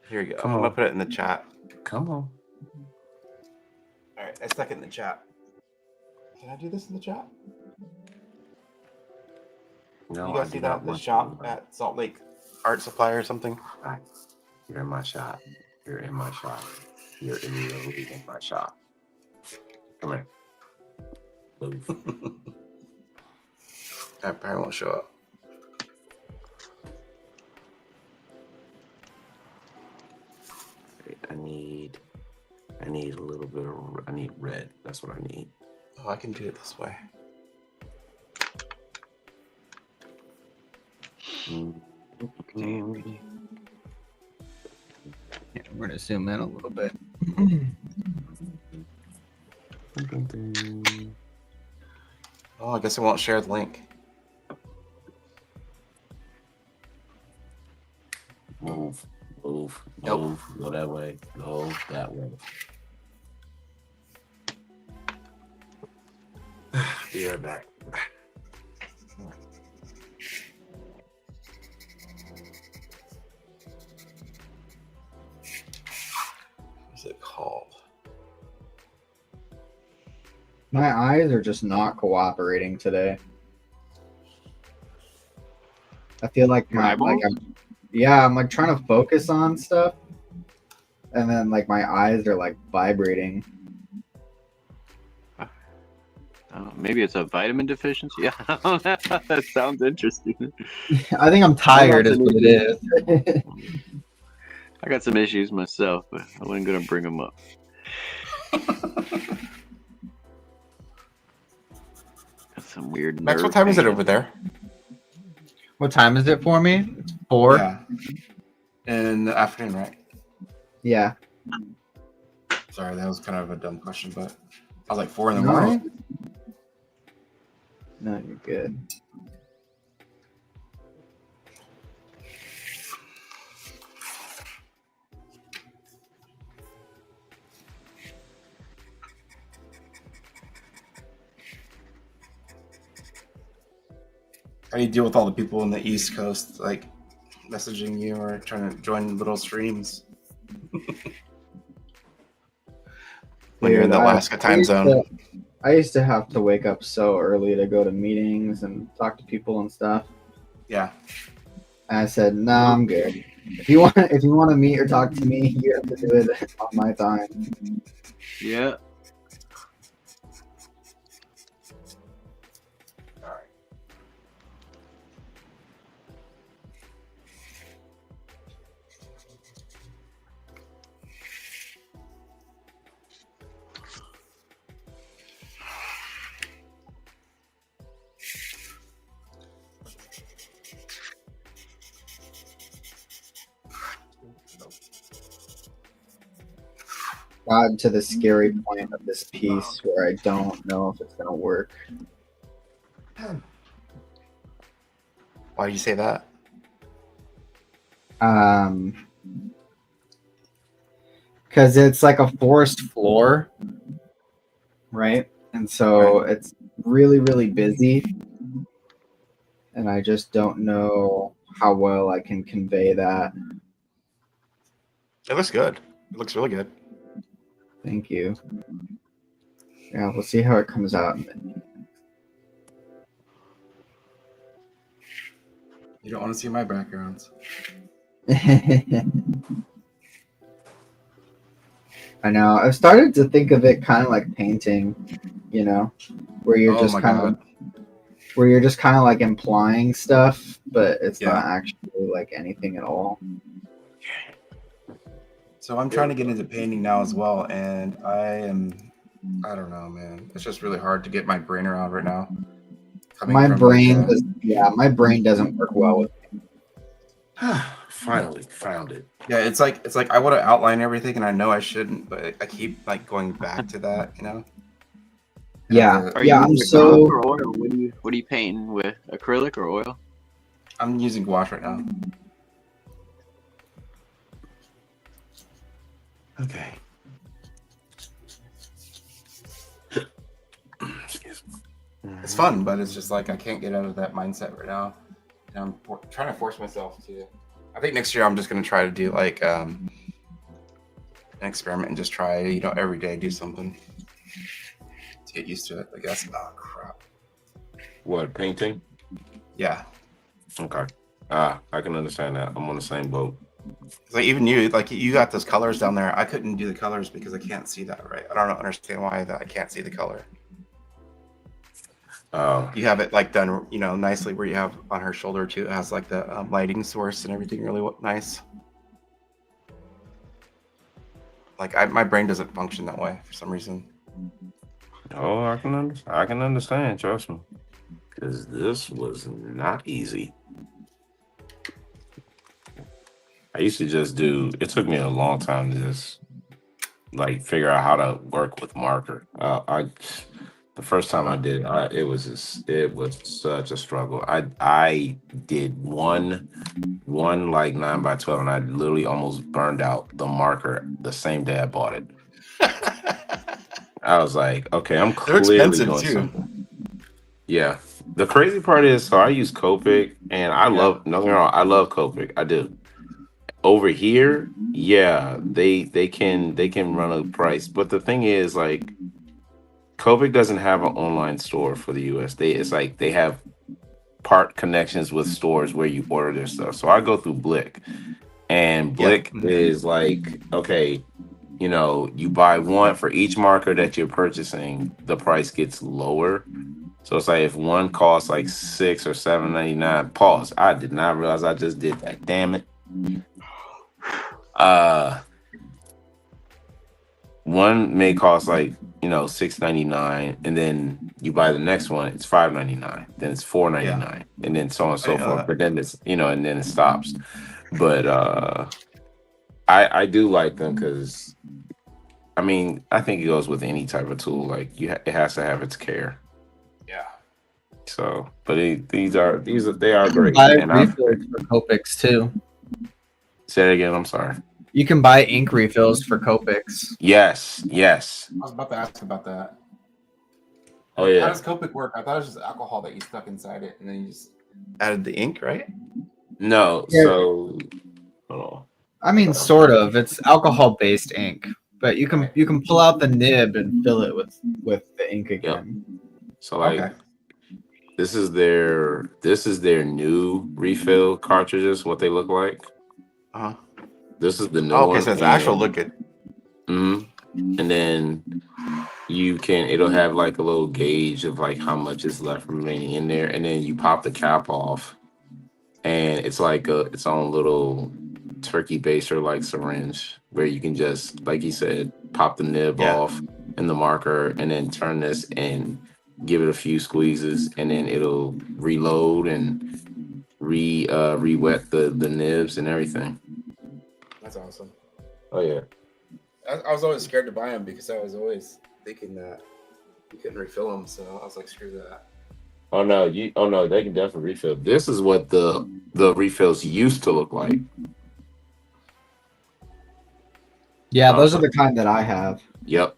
Here you go. I'm gonna put it in the chat. Come on. All right, I stuck it in the chat. Can I do this in the chat? No, you guys see that? The shop at Salt Lake Art Supply or something? You're in my shop. You're in my shop. You're immediately in my shop. Come here. Move. That probably won't show up. I need a little bit of. I need red. That's what I need. Oh, I can do it this way. Yeah, we're gonna zoom in a little bit. Oh, I guess I won't share the link. Move. Nope. Move. Go that way. Go that way. Be right back. What's it called? My eyes are just not cooperating today. I feel like I'm like trying to focus on stuff, and then like my eyes are like vibrating. Maybe it's a vitamin deficiency. Yeah, that sounds interesting. I think I'm tired, is what it is. I got some issues myself, but I wasn't gonna bring them up. Got some weird. Max, what time is it over there? What time is it for me? It's 4. Yeah. In the afternoon, right? Yeah. Sorry, that was kind of a dumb question, but I was like 4 in the morning. No, you're good. How do you deal with all the people in the East Coast, like messaging you or trying to join little streams when you're in the Alaska time zone? I used to have to wake up so early to go to meetings and talk to people and stuff. Yeah. And I said, "No, I'm good. If you want to meet or talk to me, you have to do it on my time." Yeah. Got to the scary point of this piece where I don't know if it's gonna work. Why do you say that? Because it's like a forced floor, right? And so it's really, really busy, and I just don't know how well I can convey that. It looks good. It looks really good. Thank you. Yeah, we'll see how it comes out. You don't want to see my backgrounds. I know. I've started to think of it kind of like painting, you know, where you're just kind of like implying stuff, but it's not actually like anything at all. So I'm trying to get into painting now as well, and I don't know, man. It's just really hard to get my brain around right now. My brain doesn't work well with me. Finally found it. Yeah, it's like I want to outline everything, and I know I shouldn't, but I keep like going back to that, you know. Yeah, Are you using acrylic or oil? What are you painting with? Acrylic or oil? I'm using gouache right now. Okay. It's fun, but it's just like I can't get out of that mindset right now. And I'm trying to force myself to. I think next year I'm just gonna try to do like an experiment and just try, you know, every day do something to get used to it. I guess. Oh crap. What, painting? Yeah. Okay. I can understand that. I'm on the same boat. Like even you got those colors down there. I couldn't do the colors because I can't see that right. I don't understand why that I can't see the color. You have it like done, you know, nicely where you have on her shoulder too. It has like the lighting source and everything really nice. Like my brain doesn't function that way for some reason. Oh, I can understand. Trust me, because this was not easy. I used to just do. It took me a long time to just like figure out how to work with marker. The first time I did, it was such a struggle. I did one like 9x12, and I literally almost burned out the marker the same day I bought it. I was like, okay, I'm clearly doing something. Yeah. The crazy part is, so I use Copic, and I love. Don't get me wrong, I love Copic. I do. Over here, yeah, they can run a price, but the thing is, like, Copic doesn't have an online store for the US. It's like they have part connections with stores where you order their stuff. So I go through Blick, and Blick is like, okay, you know, you buy one for each marker that you're purchasing, the price gets lower. So it's like if one costs like $6 or $7.99. Pause. I did not realize I just did that. Damn it. One may cost like, you know, $6.99, and then you buy the next one, it's $5.99, then it's $4.99, and then so on and so forth. But then it's, you know, and then it stops. But I do like them because, I mean, I think it goes with any type of tool. Like it has to have its care. Yeah. So, but they are great. Buy refills for Copics too. Say it again. I'm sorry. You can buy ink refills for Copics. Yes. I was about to ask about that. Oh yeah. How does Copic work? I thought it was just alcohol that you stuck inside it, and then you just added the ink, right? No. Yeah. So, I mean, sort of. It's alcohol-based ink, but you can pull out the nib and fill it with the ink again. So like, this is their new refill cartridges. What they look like. Uh-huh. This is the new Oh, one. okay, so it's actual look good. And then it'll have like a little gauge of like how much is left remaining in there, and then you pop the cap off, and it's like its own little turkey baster like syringe where you can just, like you said, pop the nib off and the marker, and then turn this and give it a few squeezes, and then it'll reload and re-wet the nibs and everything. That's awesome. Oh yeah. I was always scared to buy them because I was always thinking that you couldn't refill them. So I was like, screw that. Oh no, they can definitely refill. This is what the refills used to look like. Yeah, those are the kind that I have. Yep.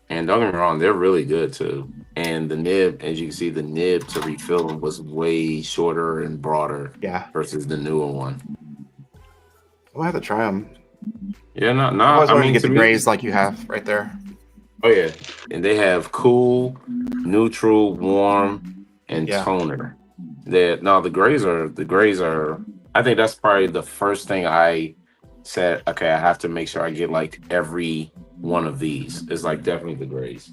And don't get me wrong, they're really good too. And the nib, as you can see, the nib to refill them was way shorter and broader. Yeah. Versus the newer one. I'll have to try them. Yeah, no. I always wanted to get the me- grays like you have right there. Oh yeah, and they have cool, neutral, warm, and toner. The grays are. I think that's probably the first thing I said. Okay, I have to make sure I get like every one of these. It's like definitely the grays.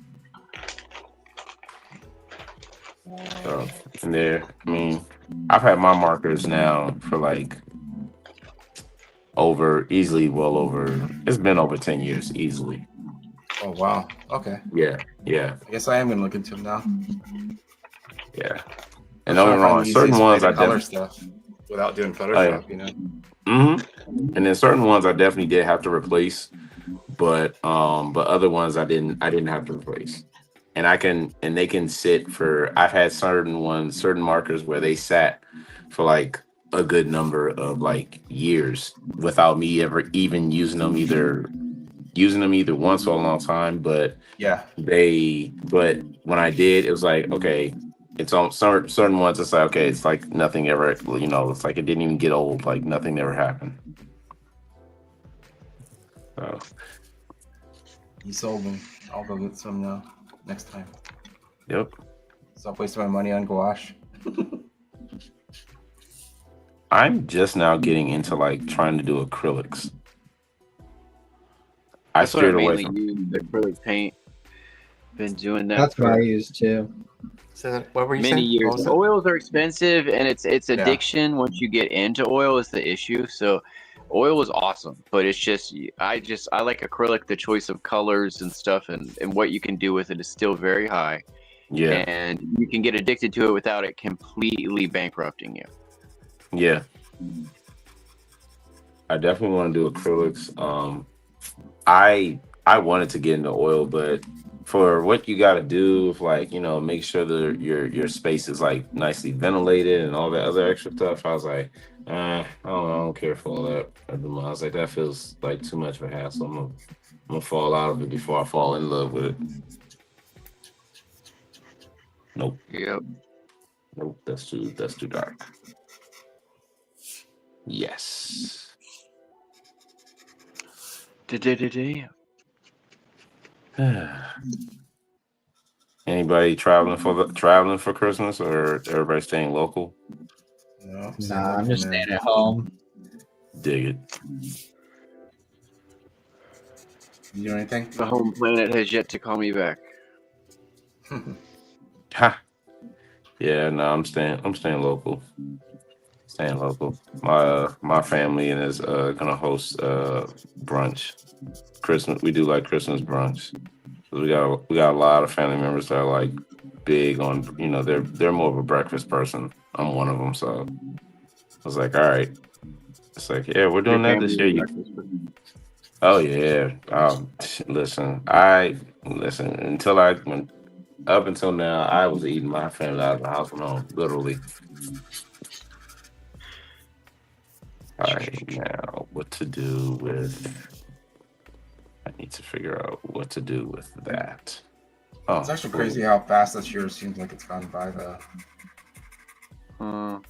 So and there, I mean, I've had my markers now for like well over. It's been over 10 years easily. Oh wow. Okay. Yeah. I guess I am gonna look into them now. Yeah. And don't get me wrong, certain ones I color definitely stuff without doing Photoshop, you know. And then certain ones I definitely did have to replace, but other ones I didn't have to replace. And they can sit for. I've had certain markers where they sat for like a good number of like years without me ever even using them either once or a long time. But when I did, it was like, okay, it's on certain ones. It's like, okay, it's like nothing ever, it's like it didn't even get old. Like nothing ever happened. So You sold me. I'll go get some now next time. Yep. Stop wasting my money on gouache. I'm just now getting into like trying to do acrylics. I steered away from use acrylic paint. Been doing that. That's what I use too. So what were you many saying? years. Oils are expensive, and it's addiction. Once you get into oil, is the issue. So, oil is awesome, but it's just I like acrylic. The choice of colors and stuff, and what you can do with it is still very high. Yeah, and you can get addicted to it without it completely bankrupting you. Yeah, I definitely want to do acrylics. I wanted to get into oil, but for what you got to do, like make sure that your space is like nicely ventilated and all that other extra stuff. I was like, I don't care for all that. I was like, that feels like too much of a hassle. I'm gonna fall out of it before I fall in love with it. Nope. Yep. Nope. That's too dark. Yes. Anybody traveling for Christmas, or everybody staying local? No, Nah, I'm just staying at home. Dig it. You do anything? The home planet has yet to call me back. Ha. Yeah, no, I'm staying local. Staying local. My family is gonna host brunch. Christmas. We do like Christmas brunch. So we got a lot of family members that are like big on, they're more of a breakfast person. I'm one of them, so I was like, all right. It's like, yeah, we're doing that this year. Oh yeah. Listen, up until now, I was eating my family out of the house alone, literally. All right, now what to do with? I need to figure out what to do with that. Oh, it's actually crazy how fast this year seems like it's gone by, though. Well,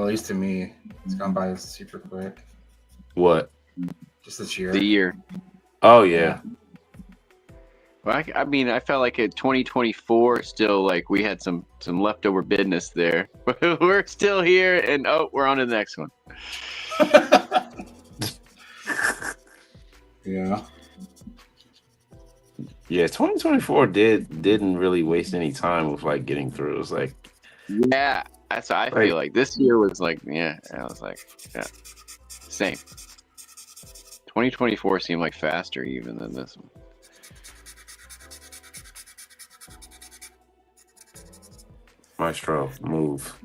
at least to me, it's gone by super quick. What? Just this year. The year. Oh yeah. Well, I mean, I felt like in 2024 still like we had some leftover business there. We're still here, and we're on to the next one. Yeah. Yeah, 2024 didn't really waste any time with like getting through. It was like, Yeah, that's what I Right. feel like. This year was like, yeah, I was like, yeah, same. 2024 seemed like faster even than this one. Maestro, move.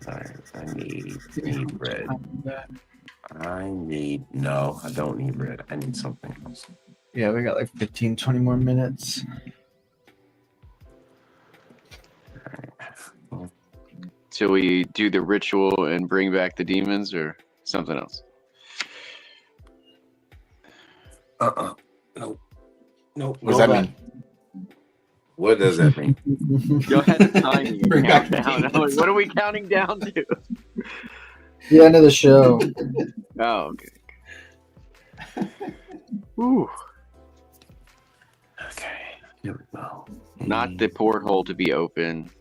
Alright, I need red. No, I don't need red. I need something else. Yeah, we got like 15, 20 more minutes. Till we do the ritual and bring back the demons, or something else? Nope. Nope. What does that mean? What does that mean? Go ahead and timing and Bring back count the down. I'm like, demons. what are we counting down to? The end of the show. Oh, okay. Ooh. Okay. Here we go. Not the porthole to be open,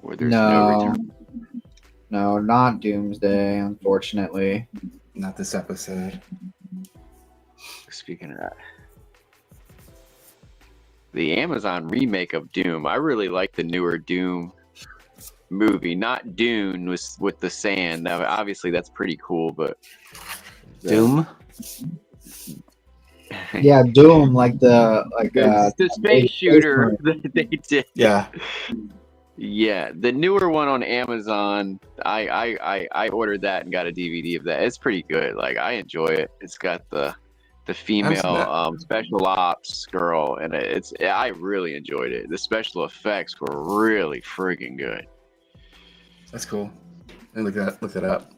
where there's no return. No, not Doomsday, unfortunately. Not this episode. Speaking of that, the Amazon remake of Doom. I really like the newer Doom movie, not Dune with the sand. Now, obviously, that's pretty cool, but Doom? Yeah, Doom, like the the space shooter that they did. Yeah. Yeah, the newer one on Amazon. I ordered that and got a DVD of that. It's pretty good. Like, I enjoy it. It's got the female special ops girl, and I really enjoyed it. The special effects were really freaking good. That's cool. I look it up.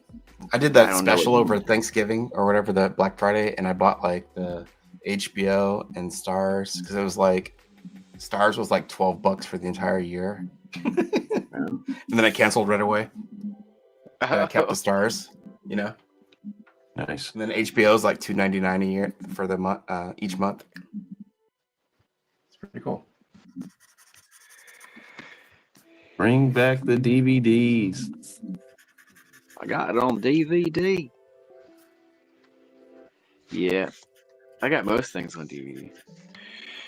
I did that special over Thanksgiving or whatever, the Black Friday, and I bought like the HBO and Stars because it was like Stars was like $12 for the entire year. And then I canceled right away. And I kept the Stars, you know. Nice. And then HBO is like $2.99 a year for the month, each month. It's pretty cool. Bring back the DVDs. I got it on DVD. Yeah, I got most things on DVD.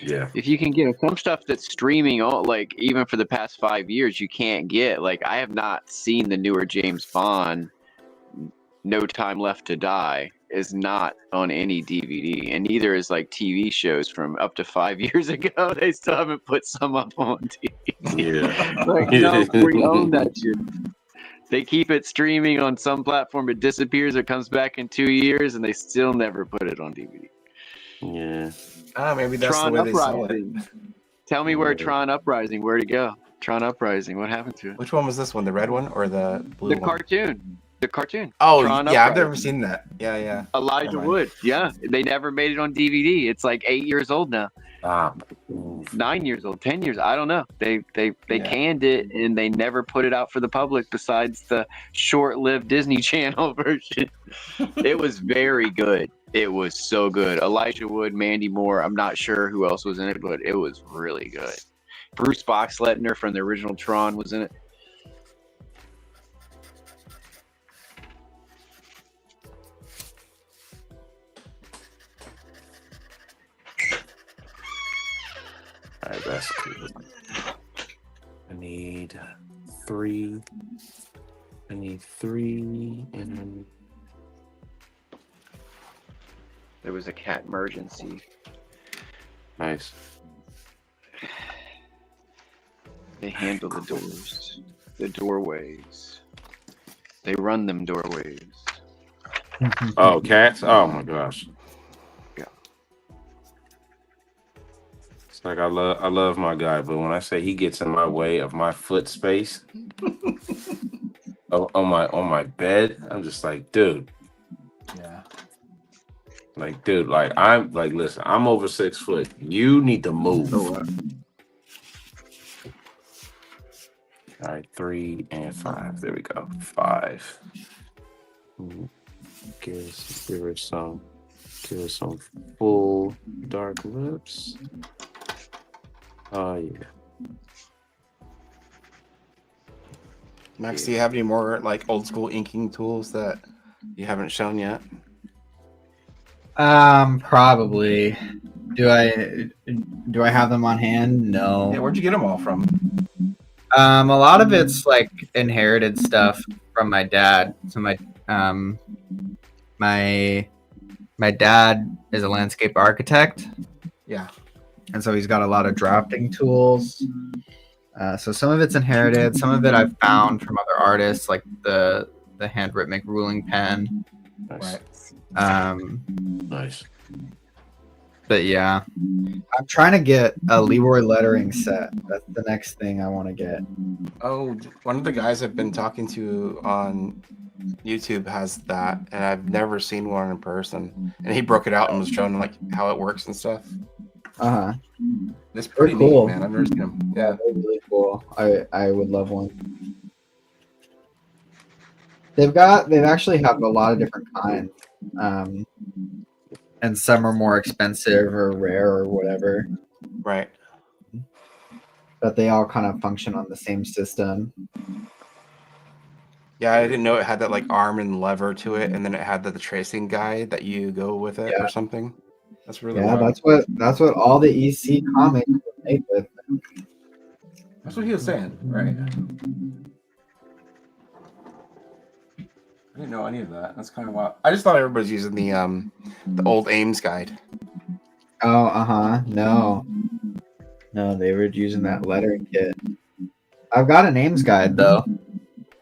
Yeah. If you can get some stuff that's streaming, like even for the past 5 years, you can't get. Like, I have not seen the newer James Bond. No Time Left to Die is not on any DVD, and neither is like TV shows from up to 5 years ago. They still haven't put some up on TV. Yeah. Like, no, we own that shit. They keep it streaming on some platform, it disappears, it comes back in 2 years, and they still never put it on DVD. Yeah. Maybe that's Tron the way they sell it. Uprising. Tell me where Tron Uprising, where'd it go? Tron Uprising, what happened to it? Which one was this one? The red one or the blue The one? cartoon. The cartoon. Oh, Tron yeah, I've Uprising. never seen that. Yeah. Elijah Never mind. Wood. Yeah, they never made it on DVD. It's like 8 years old now. 9 years old, 10 years. I don't know. They canned it and they never put it out for the public besides the short-lived Disney Channel version. It was very good. It was so good. Elijah Wood, Mandy Moore. I'm not sure who else was in it, but it was really good. Bruce Boxleitner from the original Tron was in it. All right, that's cool. I need three, and then There was a cat emergency. nice. They handle the doors, the doorways. They run them doorways. Oh, cats! Oh my gosh. Yeah. It's like I love my guy, but when I say he gets in my way of my foot space on my bed, I'm just like, dude. Yeah. Like, dude, like I'm like, listen, I'm over 6 foot. You need to move. All right, 3 and 5. There we go. 5. Give her some Give us some full dark lips. Oh yeah. Max, do you have any more like old school inking tools that you haven't shown yet? Probably. Do I have them on hand? No. Yeah, where'd you get them all from? A lot of it's like inherited stuff from my dad. So my dad is a landscape architect. Yeah. And so he's got a lot of drafting tools. So some of it's inherited, some of it I've found from other artists, like the hand rhythmic ruling pen. Nice. Right. Nice. But yeah, I'm trying to get a Leroy lettering set. That's the next thing I want to get. Oh, one of the guys I've been talking to on YouTube has that, and I've never seen one in person. And he broke it out and was showing like how it works and stuff. Uh-huh. It's pretty cool. neat, man. I've never seen them. Yeah, Yeah. they're really cool. I would love one. They've actually have a lot of different kinds. And some are more expensive or rare or whatever. Right. But they all kind of function on the same system. Yeah, I didn't know it had that like arm and lever to it, and then it had the tracing guide that you go with it or something. That's really wild. that's what all the EC comics were made with. That's what he was saying, right? I didn't know any of that. That's kind of wild. I just thought everybody's using the old Ames guide. Oh, uh-huh. No, they were using that lettering kit. I've got an Ames guide though.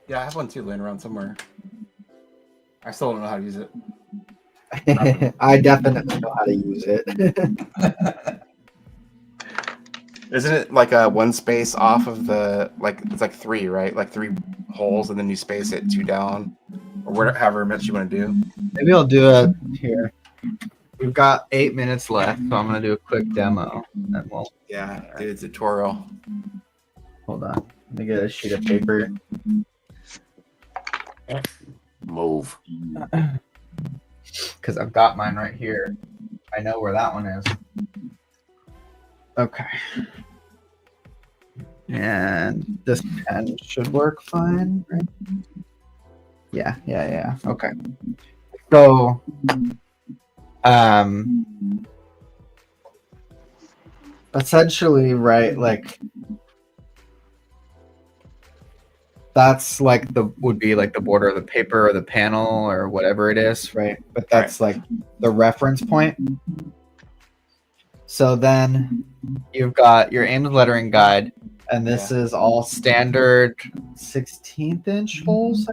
Yeah, I have one too laying around somewhere. I still don't know how to use it. I definitely know how to use it. Isn't it like a one space off of the it's like three, right? Like three holes, and then you space it two down, or however much you want to do. Maybe I'll do it here. We've got 8 minutes left, so I'm gonna do a quick demo. And we'll do a tutorial. hold on. Let me get a sheet of paper. Move. Because I've got mine right here. I know where that one is. Okay. And this pen should work fine, right? Yeah. Okay. So, essentially, right, like that's like would be like the border of the paper or the panel or whatever it is, right? But that's like the reference point. So then you've got your Ames lettering guide, and this is all standard 16th inch holes.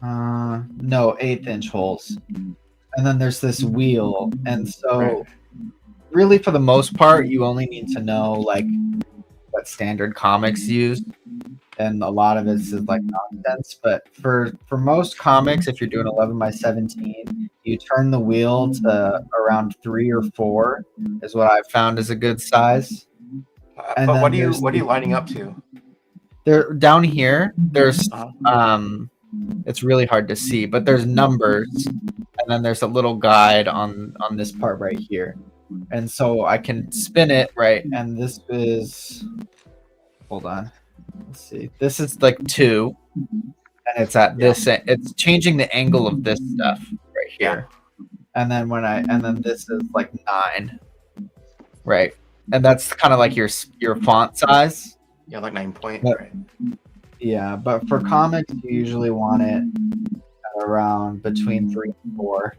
No, 8th inch holes. And then there's this wheel. And so really for the most part, you only need to know like what standard comics use. And a lot of it is like nonsense. But for most comics, if you're doing 11 by 17, you turn the wheel to around 3 or 4 is what I've found is a good size. And but what are you lining up to? There down here, there's it's really hard to see, but there's numbers, and then there's a little guide on this part right here. And so I can spin it, right? And this is, hold on. Let's see. This is like 2, and it's at this. It's changing the angle of this stuff right here. And then this is like 9, right? And that's kind of like your font size. Yeah, like 9 point. But, right. Yeah, but for comics, you usually want it at around between 3 and 4.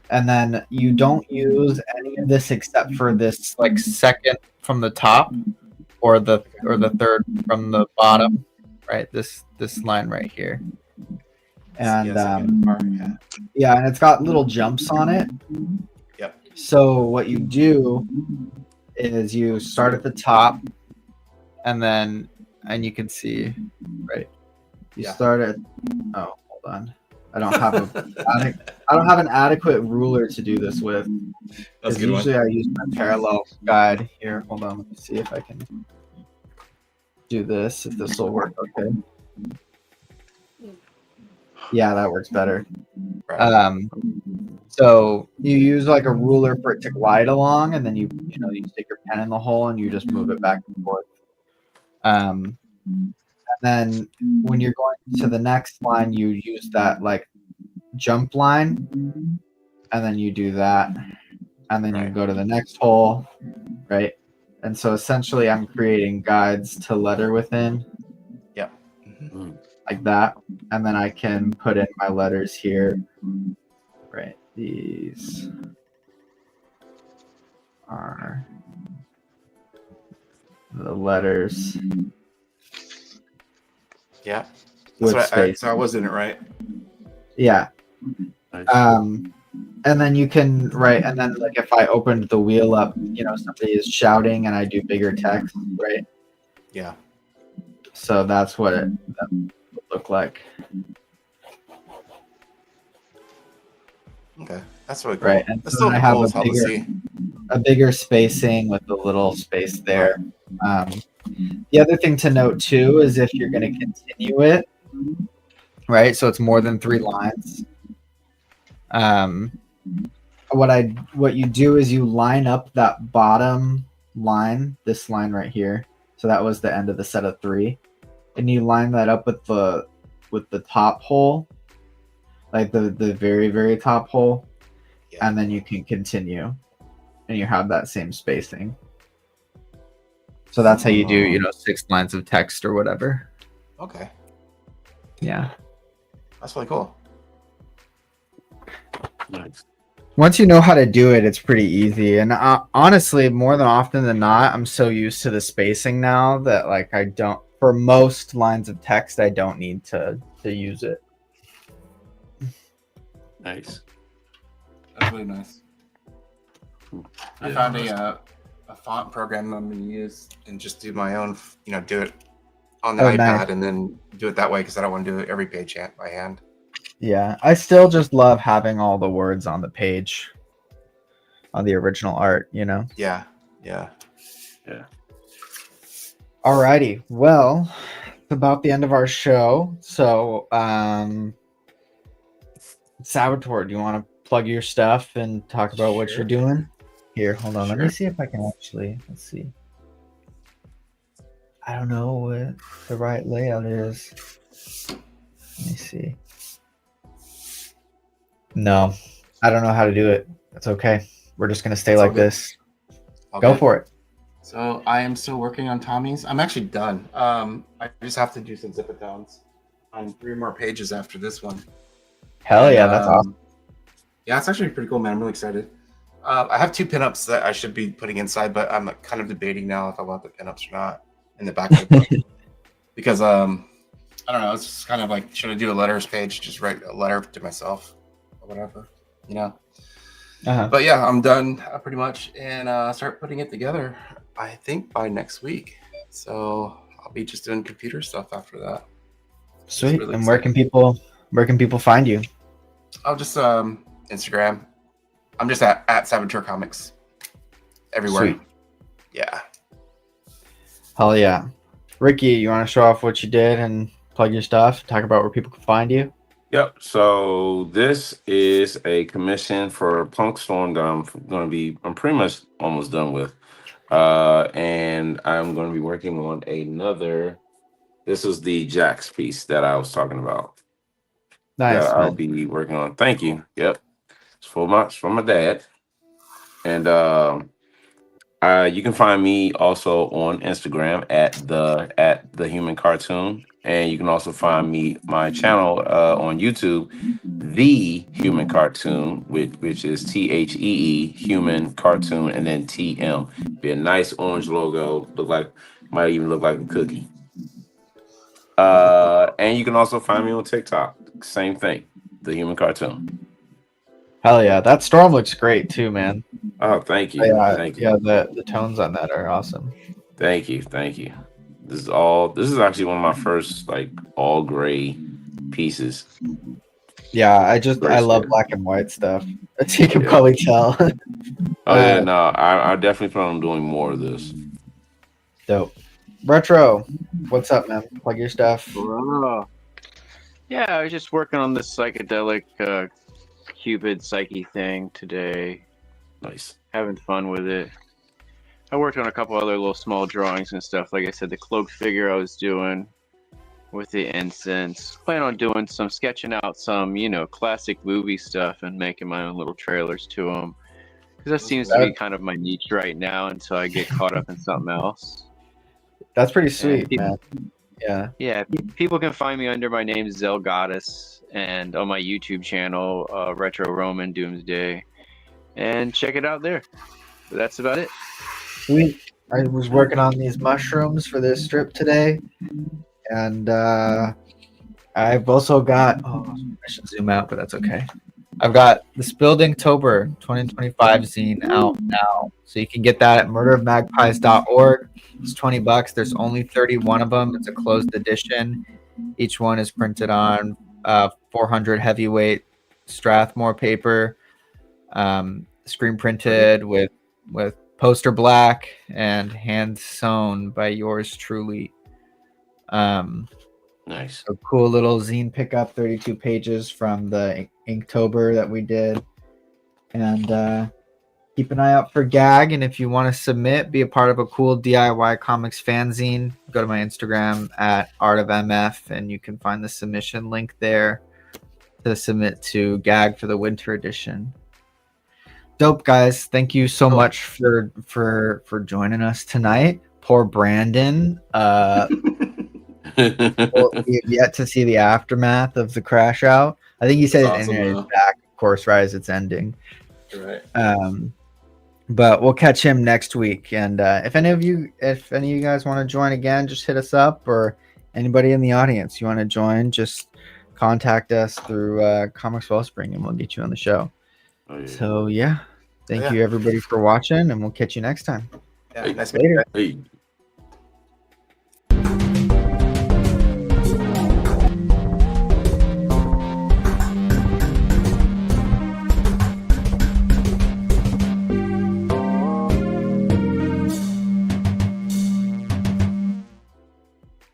And then you don't use any of this except for this like second from the top or the third from the bottom, right? This line right here. And and it's got little jumps on it. Yep. So what you do is you start at the top, and you can see, right? You start at hold on. I don't have an adequate ruler to do this with. That's a good usually one. I use my parallel guide here. Hold on, let me see if I can do this. If this will work, okay. Yeah, that works better. Right. So you use like a ruler for it to glide along, and then you stick your pen in the hole and you just move it back and forth. And then when you're going to the next line, you use that like jump line, and then you do that, and then you Right. go to the next hole, right? And so essentially, I'm creating guides to letter within. Yep. Mm-hmm. Like that, and then I can put in my letters here. Right, these are the letters. Yeah. With So space. I was in it right. Yeah. Nice. And then you can write, and then like if I opened the wheel up, somebody is shouting, and I do bigger text, right? Yeah. So that's what that would look like. Okay, that's really cool. Right, and That's so still then I have cool as hell to see. a bigger spacing with the little space there. The other thing to note too is if you're going to continue it, right? So it's more than 3 lines. What you do is you line up that bottom line, this line right here. So that was the end of the set of 3, and you line that up with the top hole, like the very very top hole, Yeah. and then you can continue, and you have that same spacing. So that's how you do 6 lines of text or whatever. Okay, Yeah. that's really cool. Nice. Once you know how to do it, it's pretty easy. And honestly, more than often than not, I'm so used to the spacing now that like I don't, for most lines of text, I don't need to use it. Nice. That's really nice. I found a font program I'm going to use and just do my own, do it on the iPad Nice. and then do it that way because I don't want to do it every page by hand. Yeah, I still just love having all the words on the page, on the original art, Yeah. Yeah. Alrighty, well, it's about the end of our show. So, Salvatore, do you want to plug your stuff and talk about what Sure. you're doing? Here, hold on. Let me Sure. see if I can actually. Let's see. I don't know what the right layout is. Let me see. No, I don't know how to do it. That's okay. We're just gonna stay It's all like good. this. All Go good. for it. So I am still working on Tommy's. I'm actually done. I just have to do some zip-a-tones on 3 more pages after this one. Hell And, yeah, that's awesome. Yeah, it's actually pretty cool, man. I'm really excited. I have 2 pinups that I should be putting inside, but I'm kind of debating now if I want the pinups or not in the back of the book. Because I don't know, it's just kind of like, should I do a letters page, just write a letter to myself or whatever, Uh-huh. But yeah, I'm done pretty much, and start putting it together, I think, by next week. So I'll be just doing computer stuff after that. Sweet. really And where can people find you? I'll just Instagram. I'm just at Saboteur Comics everywhere. Sweet. Yeah. Hell yeah. Ricky, you want to show off what you did and plug your stuff? Talk about where people can find you? Yep. So this is a commission for Punkstorm that I'm pretty much almost done with. And I'm going to be working on another. This is the Jax piece that I was talking about. Nice. That I'll Man. be working on. Thank you. Yep. It's from my dad. And you can find me also on Instagram at the Human Cartoon. And you can also find my channel on YouTube, The Human Cartoon, which is THEE Human Cartoon, and then TM. Be a nice orange logo. Might even look like a cookie. And you can also find me on TikTok. Same thing, The Human Cartoon. Hell yeah. That storm looks great too, man. Oh, thank you. Yeah, Thank you. yeah, the tones on that are awesome. Thank you. This is actually one of my first all gray pieces. Yeah, I love Great. black and white stuff. As you can Yeah. probably tell. Oh yeah, no, I definitely plan on doing more of this. Dope. Retro, what's up, man? Plug your stuff. Bro. Yeah, I was just working on this psychedelic Cupid Psyche thing today. Nice. Having fun with it. I worked on a couple other little small drawings and stuff. Like I said, the cloaked figure I was doing with the incense. Plan on doing some sketching out some, classic movie stuff and making my own little trailers to them. Because that seems to be kind of my niche right now until I get caught up in something else. That's pretty sweet, people, man. Yeah. Yeah, people can find me under my name Zelgatas and on my YouTube channel, Retro Roman Doomsday, and check it out there. But that's about it. Sweet. I was working on these mushrooms for this strip today, and I've also got. Oh, I should zoom out, but that's okay. I've got the Spilled Inktober 2025 zine out now, so you can get that at murderofmagpies.org. It's $20. There's only 31 of them. It's a closed edition. Each one is printed on 400 heavyweight Strathmore paper, screen printed with poster black and hand sewn by yours truly. Nice. A cool little zine pickup, 32 pages from the Inktober that we did. And keep an eye out for Gag. And if you want to submit, be a part of a cool DIY comics fanzine, go to my Instagram at artofmf, and you can find the submission link there to submit to Gag for the winter edition. Dope, guys. Thank you so much for joining us tonight. Poor Brandon. Well, we have yet to see the aftermath of the crash out. I think he said his internet is back, of course, right as it's ending. Right. But we'll catch him next week. And if any of you guys want to join again, just hit us up, or anybody in the audience you want to join, just contact us through Comix Wellspring, and we'll get you on the show. Oh, yeah. So yeah, thank you everybody for watching, and we'll catch you next time. Yeah, nice Later. Hey.